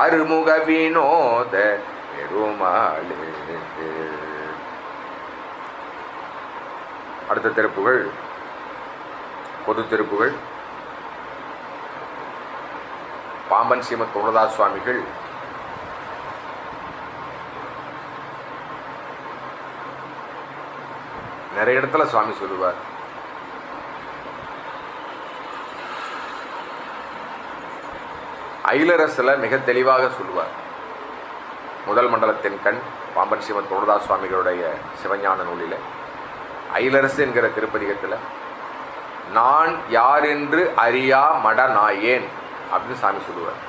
அருமுக வினோத பெருமாளே. அடுத்த திருப்புகள் பொது திருப்புகள். பாம்பன் ஸ்ரீமத் குமரதாஸ் சுவாமிகள் நிறைய இடத்துல சுவாமி சொல்லுவார், ஐலரசில் மிக தெளிவாக சொல்லுவார். முதல் மண்டலத்தின் கண் பாம்பன் ஸ்ரீமத் குமரதாஸ் சுவாமிகளுடைய சிவஞான நூலில் ஐலரசு என்கிற திருப்பதிகத்தில் நான் யார் என்று அறியா மட நாயேன் அப்படின்னு சாமி சொல்லுவார்.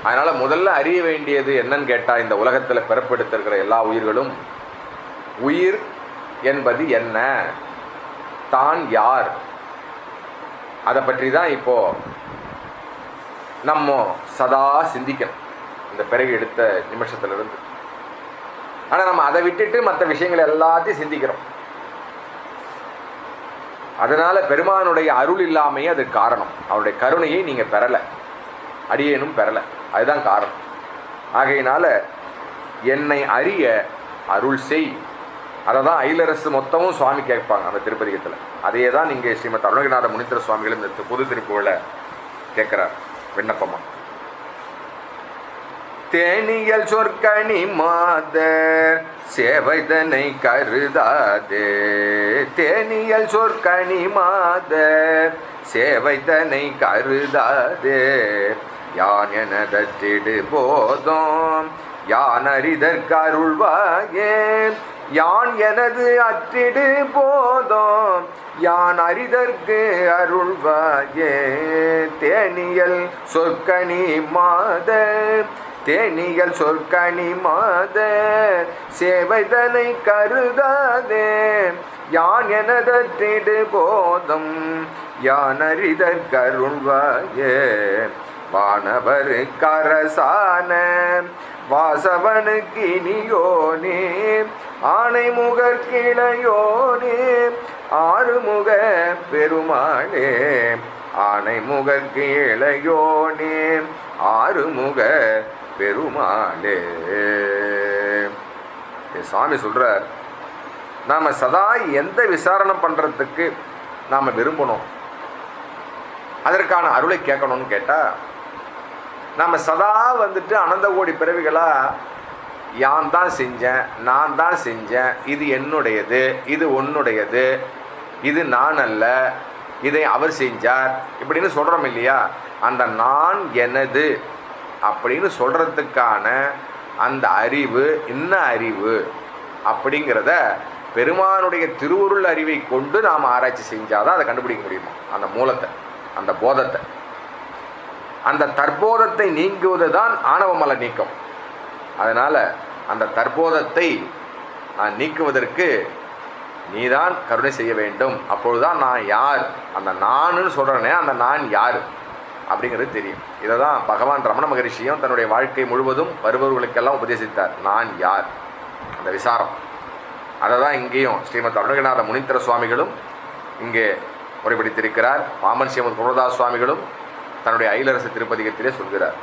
அதனால் முதல்ல அறிய வேண்டியது என்னன்னு கேட்டால், இந்த உலகத்தில் பிறப்பெடுத்திருக்கிற எல்லா உயிர்களும் உயிர் என்பது என்ன, தான் யார், அதை பற்றி தான் இப்போது நம்ம சதா சிந்திக்கணும் இந்த பிறகு எடுத்த நிமிஷத்துலேருந்து. ஆனால் நம்ம அதை விட்டுட்டு மற்ற விஷயங்கள் எல்லாத்தையும் சிந்திக்கிறோம். அதனால் பெருமானுடைய அருள் இல்லாமையே அது காரணம். அவருடைய கருணையை நீங்கள் பெறலை, அடியேனும் பெறலை, அதுதான் காரணம். ஆகையினால என்னை அறிய அருள் செய், அதை தான் ஐலரசு மொத்தமும் சுவாமி கேட்பாங்க அந்த திருப்பதிகத்தில். அதையே தான் நீங்கள் ஸ்ரீமத் அருணகிரிநாத முனீந்திர சுவாமிகளும் இந்த பொது திருப்புகளை கேட்குறார் விண்ணப்பமா. தேனியல் சொற்கணி மாதர் சேவைதனை கருதாதே, தேனியல் சொற்கணி மாதர் சேவைதனை கருதாதே, யான் எனதற்றிடு போதும் யான் அறிதற்கருள்வாயே, யான் எனது அற்றிடு போதும் யான் அறிதற்கு அருள்வாயே, தேனியல் சொற்கணி மாதர் தேனியல் சொற்கணி மாதர் சேவைதனை கருதாதே, யான் எனதற்றிடு போதும் யான் அறிதற்கருள்வாயே, வானவர் கரசான வாசவனுக்கு இனியோனே, ஆணைமுகர் கிளையோனே, ஆறுமுக பெருமாளே, ஆணைமுகர் கிளையோனே, ஆறுமுக பெருமாளே. சுவாமி சொல்றார், நாம் சதா எந்த விசாரணை பண்ணுறதுக்கு நாம் விரும்பணும், அதற்கான அருளை கேட்கணும்னு கேட்டால், நாம் சதா வந்துட்டு அனந்த கோடி பிறவிகளாக யான் தான் செஞ்சேன், நான் தான் செஞ்சேன், இது என்னுடையது, இது உன்னுடையது, இது நான் அல்ல, இதை அவர் செஞ்சார் இப்படின்னு சொல்கிறோம் இல்லையா. அந்த நான் எனது அப்படின்னு சொல்கிறதுக்கான அந்த அறிவு என்ன அறிவு அப்படிங்கிறத பெருமானுடைய திருவுருள் அறிவை கொண்டு நாம் ஆராய்ச்சி செஞ்சாதான் அதை கண்டுபிடிக்க முடியுமா, அந்த மூலத்தை, அந்த போதத்தை. அந்த தற்போதத்தை நீங்குவது தான் ஆணவமல நீக்கம். அதனால் அந்த தற்போதத்தை நீக்குவதற்கு நீதான் கருணை செய்ய வேண்டும். அப்பொழுதுதான் நான் யார், அந்த நான்னு சொல்கிறேனே அந்த நான் யார் அப்படிங்கிறது தெரியும். இதை தான் பகவான் ரமண மகரிஷியும் தன்னுடைய வாழ்க்கை முழுவதும் வருபவர்களுக்கெல்லாம் உபதேசித்தார். நான் யார், அந்த விசாரம். அதை தான் இங்கேயும் ஸ்ரீமத் அருணகிரிநாத முனீந்திர சுவாமிகளும் இங்கே முறைப்படுத்தியிருக்கிறார். பாம்பன் ஸ்ரீமத் குமரதாஸ் சுவாமிகளும் தன்னுடைய ஐலரசு திருப்பதிகத்திலே சொல்கிறார்.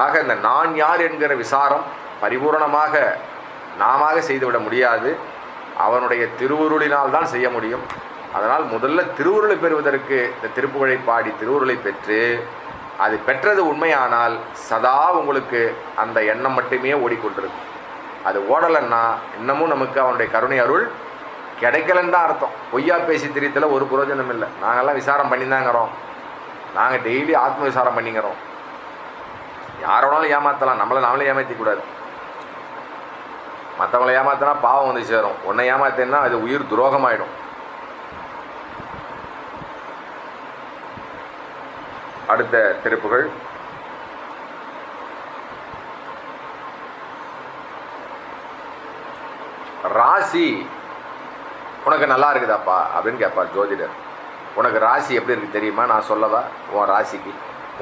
ஆக இந்த நான் யார் என்கிற விசாரம் பரிபூரணமாக நாம செய்துவிட முடியாது, அவனுடைய திருவுருளினால் தான் செய்ய முடியும். அதனால் முதல்ல திருவுருளை பெறுவதற்கு இந்த திருப்புகழை பாடி திருவுருளை பெற்று, அது பெற்றது உண்மையானால் சதா உங்களுக்கு அந்த எண்ணம் மட்டுமே ஓடிக்கொண்டிருக்கும். அது ஓடலைன்னா இன்னமும் நமக்கு அவனுடைய கருணை அருள் கிடைக்கலன்னு தான் அர்த்தம். பொய்யா பேசி திரியத்தில் ஒரு பிரயோஜனம் இல்லை. நாங்கள்லாம் விசாரம் பண்ணி தாங்கிறோம், நாங்கள் டெய்லி ஆத்ம விசாரம் பண்ணிங்கிறோம். யாரோனாலும் ஏமாற்றலாம், நாமளே ஏமாற்றிக்கூடாது. மற்றவங்களை ஏமாத்தினா பாவம் வந்து சேரும், உன்னை ஏமாத்தினா அது உயிர் துரோகமாயிடும். அடுத்த திருப்புகள் ராசி உனக்கு நல்லா இருக்குதாப்பா அப்படின்னு கேட்பார் ஜோதிடர். உனக்கு ராசி எப்படி இருக்குது தெரியுமா, நான் சொல்லவா? உன் ராசிக்கு,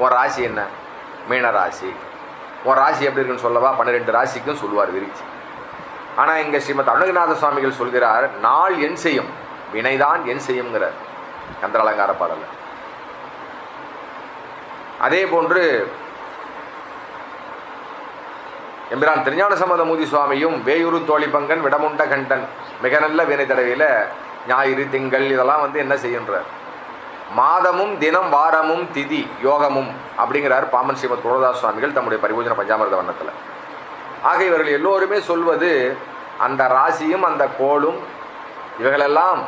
உன் ராசி என்ன? மீன ராசி. உன் ராசி எப்படி இருக்குன்னு சொல்லவா? 12 ராசிக்கும் சொல்லுவார் விரிச்சு. ஆனால் இங்கே ஸ்ரீமத் அருணகிரிநாத சுவாமிகள் சொல்கிறார், நாள் என் செய்யும், வினைதான் என் செய்யுங்கிறார் கந்தர் அலங்கார பாடல. அதே போன்று எம்பிரான் திருஞான சம்பந்த மூர்த்தி சுவாமியும் வேயூரு தோழிபங்கன் விடமுண்ட கண்டன் மிக நல்ல வினை தடவையில் ஞாயிறு திங்கள் இதெல்லாம் என்ன செய்கின்றார். மாதமும் தினம் வாரமும் திதி யோகமும் அப்படிங்கிறார் பாமன் ஸ்ரீமத் குருதாஸ் சுவாமிகள் தம்முடைய பரிபூஜன பஞ்சாமிர்த வண்ணத்தில். ஆக இவர்கள் எல்லோருமே சொல்வது அந்த ராசியும் அந்த கோளும் இவைகளெல்லாம்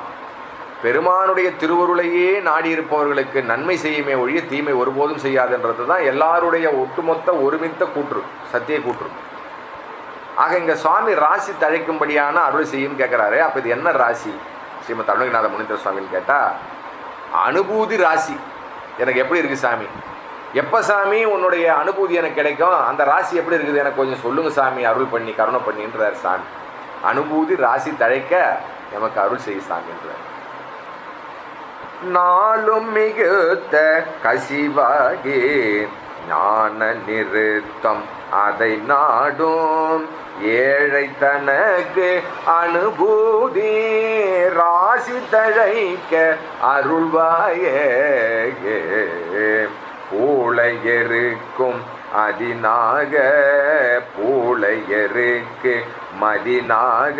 பெருமானுடைய திருவருளையே நாடியிருப்பவர்களுக்கு நன்மை செய்யுமே ஒழிய தீமை ஒருபோதும் செய்யாதுன்றது தான் எல்லாருடைய ஒட்டுமொத்த ஒருமித்த கூற்று, சத்திய கூற்று. ஆக இங்கே சுவாமி ராசி தழைக்கும்படியான அருள் செய்யும் கேட்குறாரு. அப்போ இது என்ன ராசி ஸ்ரீமத் அருணகிரிநாத முனீந்திர சுவாமின்னு கேட்டால், அனுபூதி ராசி. எனக்கு எப்படி இருக்குது சாமி? எப்போ சாமி உன்னுடைய அனுபூதி எனக்கு கிடைக்கும்? அந்த ராசி எப்படி இருக்குது எனக்கு கொஞ்சம் சொல்லுங்க சாமி, அருள் பண்ணி கருணை பண்ணின்றார் சாமி. அனுபூதி ராசி தழைக்க நமக்கு அருள் செய்ய சாமின்றார். நாளும் மிகுத்த கசிவாகி ஞான நிறுத்தம் அதை நாடும் ஏழை தனக்கு அனுபூதி ராசி தழைக்க அருள்வாயே. பூளையருக்கும் அதினாக பூளையருக்கு மதினாக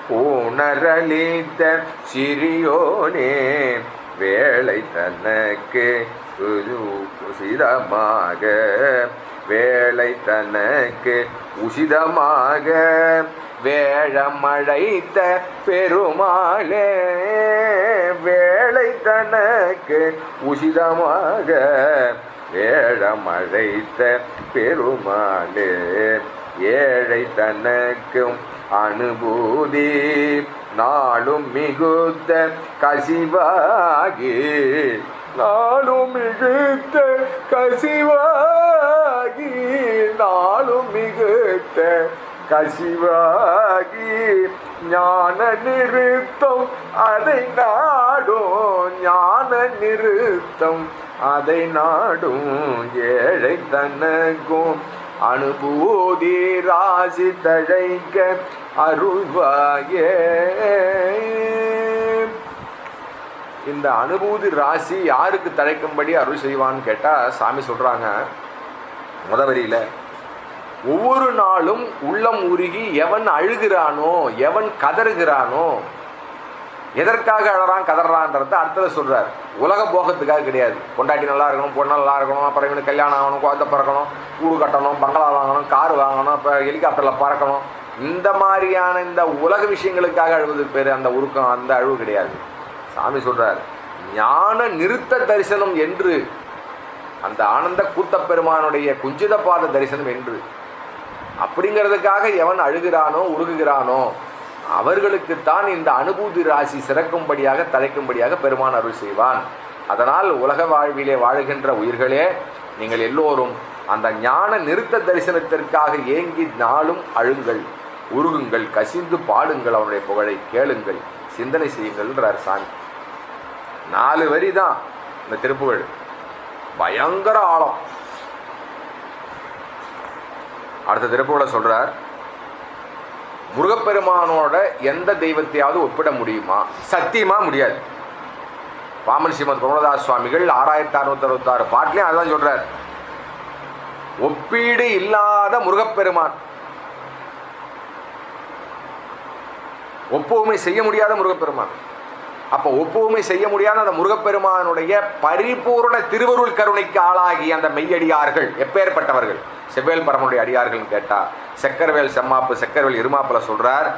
பூணரளித்த சிறியோனே வேளை தனக்கு உசிதமாக வேளை தனக்கு உசிதமாக வேழமழைத்த பெருமாளே வேளை தனக்கு உசிதமாக வேழமழைத்த பெருமாளே ஏழை தனக்கும் அனுபூதி நாளும் மிகுத்த கசிவாகி நாளும் மிகுத்த கசிவாகி நாளும் மிகுத்த கசிவாகி ஞான நிறுத்தம் அதை நாடும் ஞான நிறுத்தம் அதை நாடும் ஏழை தனக்கும் அனுபூதி ராசி தழைக்க அருள்வாயே. இந்த அனுபூதி ராசி யாருக்கு தழைக்கும்படி அருள் செய்வான்னு கேட்டால் சாமி சொல்கிறாங்க முதவரியில், ஒவ்வொரு நாளும் உள்ளம் உருகி எவன் அழுகிறானோ எவன் கதறுகிறானோ, எதற்காக அழறான் கதறான்றத அடுத்தது சொல்கிறார். உலக போகத்துக்காக கிடையாது. பொண்டாட்டி நல்லா இருக்கணும், பொண்ணு நல்லா இருக்கணும், அப்புறம் இவனுக்கு கல்யாணம் ஆகணும், குழந்தை பிறக்கணும், வீடு கட்டணும், பங்களா வாங்கணும், கார் வாங்கணும், இப்போ ஹெலிகாப்டரில் பறக்கணும், இந்த மாதிரியான இந்த உலக விஷயங்களுக்காக அழுவதுக்கு பேர் அந்த உருக்கம், அந்த அழுவு கிடையாது. சாமி சொல்கிறார், ஞான நிறுத்த தரிசனம் என்று, அந்த ஆனந்த கூத்த பெருமானுடைய குஞ்சித பாத தரிசனம் என்று, அப்படிங்கிறதுக்காக எவன் அழுகிறானோ உருகுகிறானோ அவர்களுக்குத்தான் இந்த அனுபூதி ராசி சிறக்கும்படியாக தழைக்கும்படியாக பெருமான் அருள் செய்வான். அதனால் உலக வாழ்விலே வாழுகின்ற உயிர்களே, நீங்கள் எல்லோரும் அந்த ஞான நிறுத்த தரிசனத்திற்காக ஏங்கி நாளும் அழுங்கள், உருகுங்கள், கசிந்து பாடுங்கள், அவனுடைய புகழை கேளுங்கள், சிந்தனை செய்யுங்கள்ன்றார் சாமி. 4 வரி தான் இந்த திருப்புகழ், பயங்கர ஆழம். அடுத்த திருப்புகழை சொல்றார், முருகப்பெருமானோட எந்த தெய்வத்தையாவது ஒப்பிட முடியுமா? சத்தியமா முடியாது. பாமன் ஸ்ரீமத் குருதாஸ் சுவாமிகள் 6666 பாட்டிலையும் அதுதான் சொல்றார். ஒப்பீடு இல்லாத முருகப்பெருமான், ஒப்புமை செய்ய முடியாத முருகப்பெருமான். அப்போ ஒப்புமை செய்ய முடியாத அந்த முருகப்பெருமானுடைய பரிபூர்ண திருவருள் கருணைக்கு ஆளாகி அந்த மெய்யடியார்கள் எப்பேற்பட்டவர்கள்? செவ்வேல் பரமனுடைய அடியார்கள் கேட்டா செக்கர்வேல் செம்மாப்பு செக்கர்வேல் இருமாப்பில் சொல்றார்,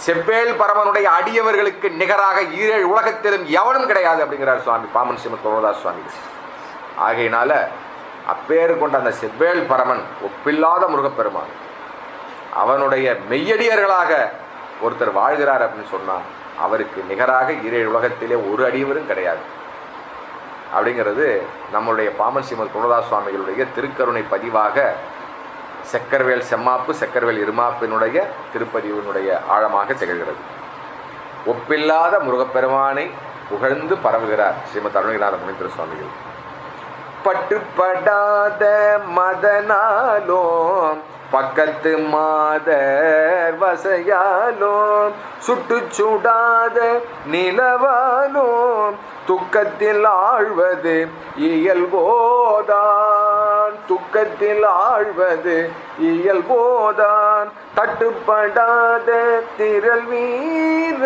செவ்வேல் பரமனுடைய அடியவர்களுக்கு நிகராக 7 உலகத்திலும் எவனும் கிடையாது அப்படிங்கிறார் சுவாமி பாமன் ஸ்ரீமத் குருதாஸ் சுவாமிகள். ஆகையினால அப்பேறு கொண்ட அந்த செவ்வேல் பரமன் ஒப்பில்லாத முருகப்பெருமான், அவனுடைய மெய்யடியர்களாக ஒருத்தர் வாழ்கிறார் அப்படின்னு சொன்னான், அவருக்கு நிகராக 7 உலகத்திலே ஒரு அடியவரும் கிடையாது. அப்படிங்கிறது நம்முடைய பாமன் ஸ்ரீமத் குருதாஸ் சுவாமிகளுடைய திருக்கருணை பதிவாக செக்கர்வேல் செம்மாப்பு செக்கர்வேல் இருமாப்பினுடைய திருப்பதிவினுடைய ஆழமாக திகழ்கிறது. ஒப்பில்லாத முருகப்பெருமானை புகழ்ந்து பரவுகிறார் ஸ்ரீமத் அருணகிரிநாத முனீந்திர சுவாமிகள். பட்டுப்படாத மதனாலோ பக்கத்து மாதர் வசையாலோ சுட்டு சுடாத நிலவாலோ துக்கத்தில் ஆழ்வது இயல்போதான் துக்கத்தில் ஆழ்வது இயல்போதான் தட்டுப்படாத திரள் வீர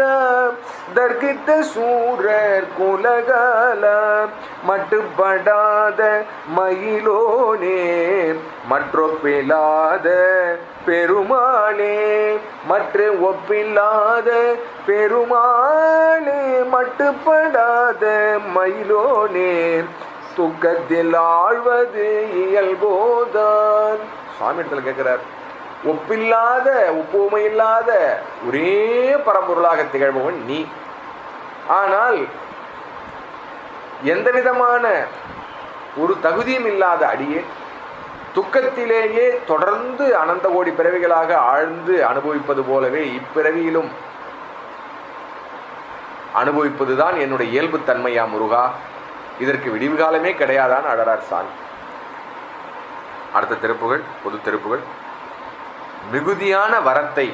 தர்கித்த சூரர் குலகால மட்டுப்படாத மயிலோனே மற்றொப்பில்லாத பெருமாளே மற்ற ஒப்பில்லாத பெருமாளே மட்டுப்படாத மயிலோனே துக்கத்தில் ஆழ்வது இயல்போதான். சுவாமி இடத்துல கேட்கிறார், ஒப்பில்லாத ஒப்புமை இல்லாத ஒரே பரம்பொருளாக திகழ்பவன் நீ. ஆனால் எந்த விதமான ஒரு தகுதியும் இல்லாத அடியே துக்கத்திலேயே தொடர்ந்து அனந்த கோடி பிறவிகளாக ஆழ்ந்து அனுபவிப்பது போலவே இப்பிறவியிலும் அனுபவிப்பதுதான் என்னுடைய இயல்பு தன்மையா முருகா, இதற்கு விடிவு காலமே கிடையாதான் அழறார் சாமி. அடுத்த திருப்புகள் பொது திருப்புகள். மிகுதியான வரத்தை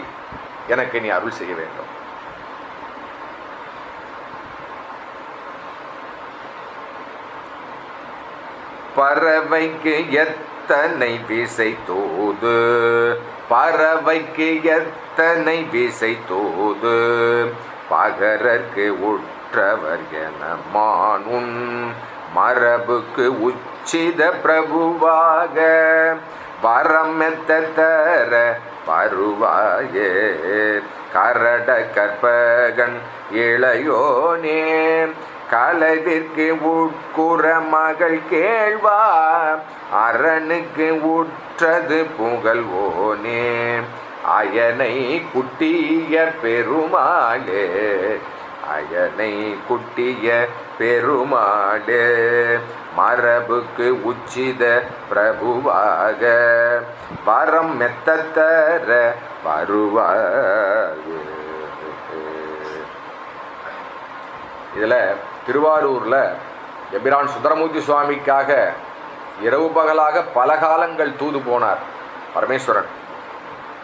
எனக்கு நீ அருள் செய்ய வேண்டும். பறவைக்கு எத்தனை விசை தோது, பறவைக்கு எத்தனை விசை தோது, பகரற்கு உற்றவர் என மானுன் மரபுக்கு உச்சித பிரபுவாக வரமெத்த தர பருவாயே கரட கற்பகன் இளையோனே கலவிற்கு உட்குற மகள் கேள்வா அரணுக்கு உற்றது புகழ்வோனே அயனை குட்டிய பெருமாளே அயனை குட்டிய பெருமாளே மரபுக்கு உச்சித பிரபுவாக வரம் மெத்தர வருவாக. இதில் திருவாரூரில் எபிரான் சுந்தரமூர்த்தி சுவாமிக்காக இரவு பகலாக பல காலங்கள் தூது போனார் பரமேஸ்வரன்.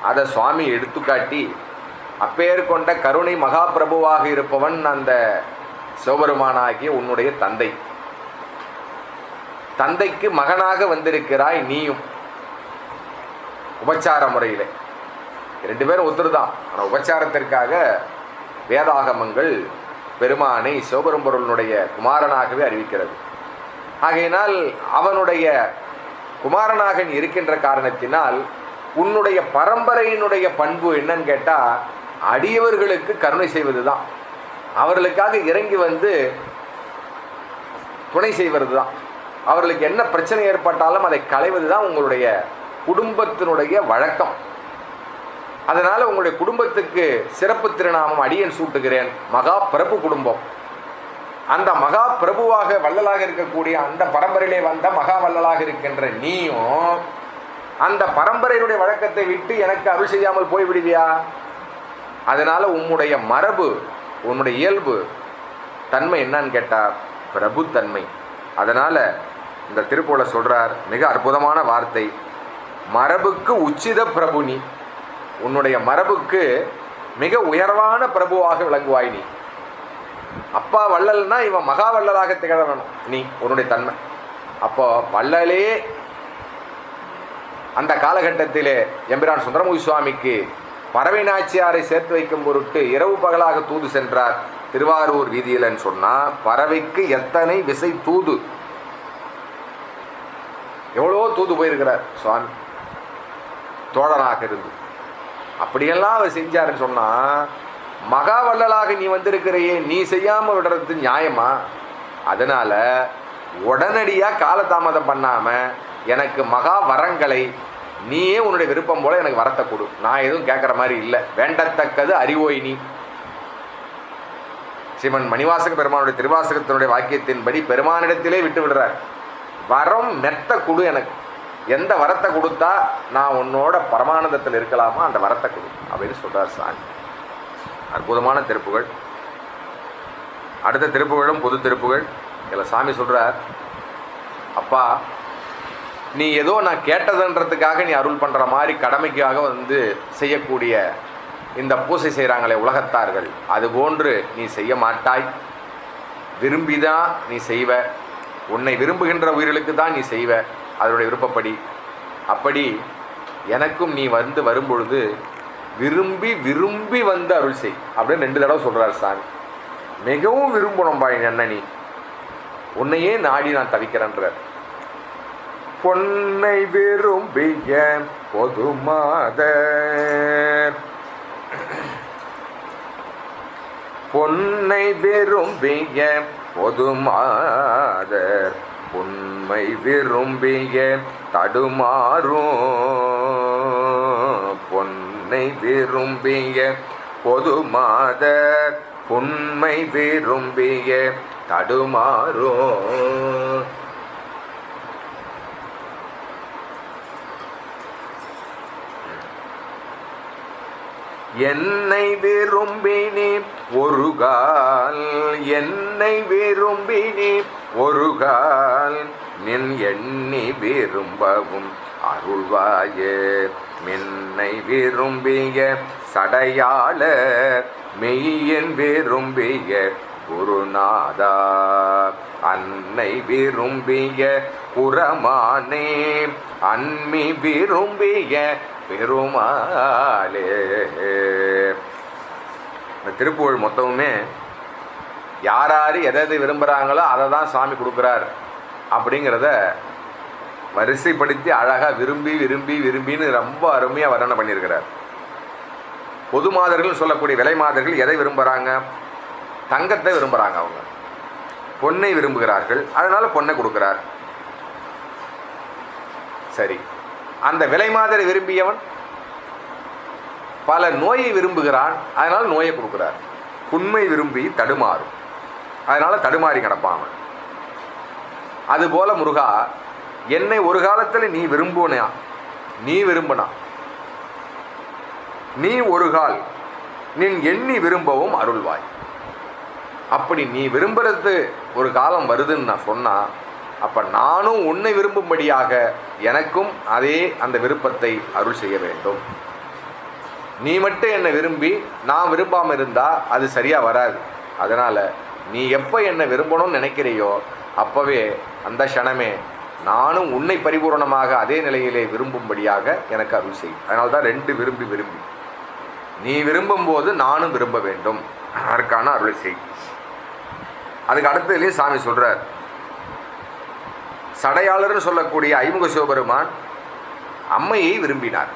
அதை சுவாமி எடுத்துக்காட்டி அப்பேர் கொண்ட கருணை மகாபிரபுவாக இருப்பவன் அந்த சிவபெருமானாகிய உன்னுடைய தந்தை. தந்தைக்கு மகனாக வந்திருக்கிறாய் நீயும் உபச்சார முறையில். 2 பேரும் ஒத்துருதான். ஆனால் உபச்சாரத்திற்காக வேதாகமங்கள் பெருமானை சிவபெரும்பொருளுடைய குமாரனாகவே அறிவிக்கிறது. ஆகையினால் அவனுடைய குமாரனாக இருக்கின்ற காரணத்தினால் உன்னுடைய பரம்பரையினுடைய பண்பு என்னன்னு கேட்டால் அடியவர்களுக்கு கருணை செய்வது தான், அவர்களுக்காக இறங்கி வந்து துணை செய்வது தான், அவர்களுக்கு என்ன பிரச்சனை ஏற்பட்டாலும் அதை களைவது தான் உங்களுடைய குடும்பத்தினுடைய வழக்கம். அதனால் உங்களுடைய குடும்பத்துக்கு சிறப்பு திருநாமம் அடியேன் சூட்டுகிறேன், மகா பிரபு குடும்பம். அந்த மகா பிரபுவாக வள்ளலாக இருக்கக்கூடிய அந்த பரம்பரையிலே வந்த மகா வள்ளலாக இருக்கின்ற நீயும் அந்த பரம்பரையினுடைய வழக்கத்தை விட்டு எனக்கு அருள் செய்யாமல் போய்விடுவியா? அதனால் உன்னுடைய மரபு உன்னுடைய இயல்பு தன்மை என்னன்னு கேட்டால் பிரபு தன்மை. அதனால் இந்த திருப்பூல சொல்கிறார் மிக அற்புதமான வார்த்தை, மரபுக்கு உச்சித பிரபு நீ. உன்னுடைய மரபுக்கு மிக உயர்வான பிரபுவாக விளங்குவாய் நீ. அப்பா வள்ளல்னா இவன் மகா வள்ளலாக திகழ வேணும் நீ, உன்னுடைய தன்மை. அப்போ வள்ளலே அந்த காலகட்டத்திலே எம்பிரான் சுந்தரமூர்த்தி சுவாமிக்கு பறவை நாச்சியாரை சேர்த்து வைக்கும் பொருட்டு இரவு பகலாக தூது சென்றார் திருவாரூர் வீதியில்னு சொன்னால் பறவைக்கு எத்தனை விசை தூது, எவ்வளோ தூது போயிருக்கிறார் சுவாமி தோழனாக இருந்து. அப்படியெல்லாம் அவர் செஞ்சாருன்னு சொன்னால் மகா வள்ளலாக நீ வந்திருக்கிறையே, நீ செய்யாமல் விடுறது நியாயமா? அதனால் உடனடியாக காலதாமதம் பண்ணாமல் எனக்கு மகா வரங்களை நீயே உன்னுடைய விருப்பம் போல எனக்கு வரத்தை கொடு, நான் எதுவும் கேட்குற மாதிரி இல்லை, வேண்டத்தக்கது அறிவோய் நீ. ஸ்ரீமன் மணிவாசக பெருமானுடைய திருவாசகத்தினுடைய வாக்கியத்தின்படி பெருமானிடத்திலே விட்டு விடுறார், வரம் மெத்த கொடு, எனக்கு எந்த வரத்தை கொடுத்தா நான் உன்னோட பரமானந்தத்தில் இருக்கலாமா அந்த வரத்தை கொடு அப்படின்னு சொல்கிறார் சாமி. அற்புதமான திருப்புகள். அடுத்த திருப்புகளும் பொது திருப்புகள். இதில் சாமி சொல்கிறார், அப்பா நீ ஏதோ நான் கேட்டதுன்றதுக்காக நீ அருள் பண்ணுற மாதிரி கடமைக்காக வந்து செய்யக்கூடிய இந்த பூசை செய்கிறாங்களே உலகத்தார்கள், அதுபோன்று நீ செய்ய மாட்டாய், விரும்பிதான் நீ செய்வ, உன்னை விரும்புகின்ற உயிர்களுக்கு தான் நீ செய்வ அதனுடைய விருப்பப்படி. அப்படி எனக்கும் நீ வரும்பொழுது விரும்பி விரும்பி வந்து அருள் செய் அப்படின்னு 2 தடவை சொல்கிறார் சாமி. மிகவும் விரும்பணும்பா என்ன நீ, உன்னையே நாடி நான் தவிக்கிறேன்றார். பொன்னை விரும்பிய பொதுமாதர், பொன்னை விரும்பிய பொதுமாதர், உண்மை விரும்பிய தடுமாறும். பொன்னை விரும்பிய பொதுமாதர், உண்மை விரும்பிய தடுமாறும். என்னை விரும்பினி ஒருகால், என்னை விரும்பினி ஒருகால், நின் எண்ணி விரும்பவும் அருள்வாயே. மின்னை விரும்பிய சடையாள, மெய்யன் விரும்பிய குருநாதா, அன்னை விரும்பிய புறமானே, அன்மி விரும்பிய பெருமாளே. இந்த திருப்புகழ் மொத்தமுமே யார் யார் எதை விரும்புகிறாங்களோ அதை தான் சாமி கொடுக்குறார் அப்படிங்கிறத வரிசைப்படுத்தி அழகாக விரும்பி விரும்பி விரும்பின்னு ரொம்ப அருமையாக வர்ணனை பண்ணியிருக்கிறார். பொது மாதர்கள் சொல்லக்கூடிய விலை மாதர்கள் எதை விரும்புகிறாங்க? தங்கத்தை விரும்புகிறாங்க. அவங்க பொன்னை விரும்புகிறார்கள், அதனால் பொன்னை கொடுக்குறார். சரி, அந்த விலை மாதிரி விரும்பியவன் பல நோயை விரும்புகிறான், அதனால் நோயை கொடுக்குறார். உண்மை விரும்பி தடுமாறும், அதனால் தடுமாறி கிடப்பான். அதுபோல முருகா, என்னை ஒரு காலத்தில் நீ விரும்புனா, நீ விரும்பினா, நீ ஒரு கால் நின் எண்ணி விரும்பவும் அருள்வாய். அப்படி நீ விரும்புறது ஒரு காலம் வருதுன்னு நான் சொன்னா, அப்ப நானும் உன்னை விரும்பும்படியாக எனக்கும் அதே அந்த விருப்பத்தை அருள் செய்ய வேண்டும். நீ மட்டும் என்னை விரும்பி நான் விரும்பாம இருந்தா அது சரியா வராது. அதனால நீ எப்ப என்னை விரும்பணும்னு நினைக்கிறையோ அப்பவே அந்த க்ஷணமே நானும் உன்னை பரிபூர்ணமாக அதே நிலையிலே விரும்பும்படியாக எனக்கு அருள் செய். அதனால தான் ரெண்டு விரும்பி விரும்பி, நீ விரும்பும் போது நானும் விரும்ப வேண்டும், அதற்கான அருள் செய். அதுக்கு அடுத்ததுலேயும் சாமி சொல்றார், சடையாளர்னு சொல்லக்கூடிய ஐமுக சிவபெருமான் அம்மையை விரும்பினார்.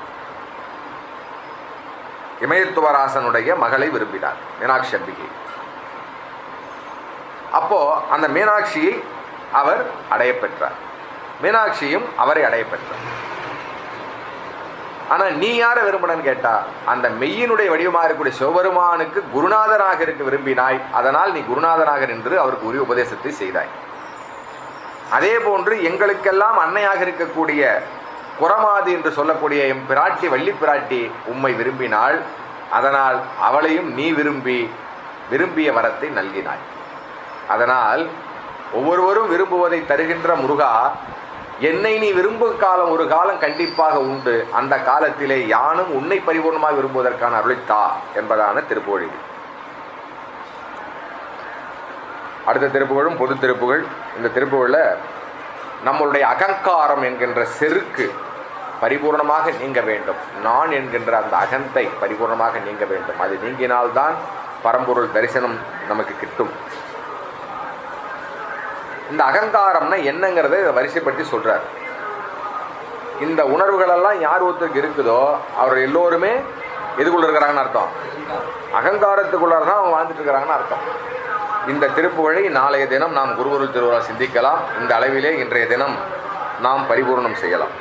இமயத்துவராசனுடைய மகளை விரும்பினார், மீனாட்சி அம்பிகை. அப்போ அந்த மீனாட்சியை அவர் அடைய பெற்றார், மீனாட்சியும் அவரை அடைய பெற்றார். ஆனா நீ யாரை விரும்பினன்னு கேட்டா, அந்த மெய்யினுடைய வடிவமாக இருக்கக்கூடிய சிவபெருமானுக்கு குருநாதராக இருக்க விரும்பினாய். அதனால் நீ குருநாதராக நின்று அவருக்கு உரிய உபதேசத்தை செய்தாய். அதே போன்று எங்களுக்கெல்லாம் அன்னையாக இருக்கக்கூடிய குரமாதி என்று சொல்லக்கூடிய எம் பிராட்டி வள்ளி பிராட்டி உம்மை விரும்பினாள். அதனால் அவளையும் நீ விரும்பிய வரத்தை நல்கினாய். அதனால் ஒவ்வொருவரும் விரும்புவதை தருகின்ற முருகா, என்னை நீ விரும்பும் காலம் ஒரு காலம் கண்டிப்பாக உண்டு. அந்த காலத்திலே யானும் உன்னை பரிபூர்ணமாக விரும்புவதற்கான அருளைத்தா என்பதான திருப்புகழ். அடுத்த திருப்புகழும் பொது திருப்புகழ். இந்த திருப்புகழில் நம்மளுடைய அகங்காரம் என்கின்ற செருக்கு பரிபூர்ணமாக நீங்க வேண்டும். நான் என்கின்ற அந்த அகந்தை பரிபூர்ணமாக நீங்க வேண்டும். அது நீங்கினால்தான் பரம்பொருள் தரிசனம் நமக்கு கிட்டும். இந்த அகங்காரம்னா என்னங்கிறத வரிசைப்பற்றி சொல்றார். இந்த உணர்வுகளெல்லாம் யார் ஒருத்தருக்கு இருக்குதோ அவர் எல்லோருமே எதுக்குள்ள இருக்கிறாங்கன்னு அர்த்தம், அகங்காரத்துக்குள்ளார தான் அவங்க வாழ்ந்துட்டு இருக்கிறாங்கன்னு அர்த்தம். இந்த திருப்புகழை நாளைய தினம் நாம் குருவருள் திருவிழா சிந்திக்கலாம். இந்த அளவிலே இன்றைய தினம் நாம் பரிபூர்ணம் செய்யலாம்.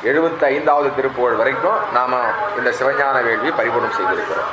75வது திருப்புகழ் வரைக்கும் நாம் இந்த சிவஞான வேள்வியை பரிபூர்ணம் செய்திருக்கிறோம்.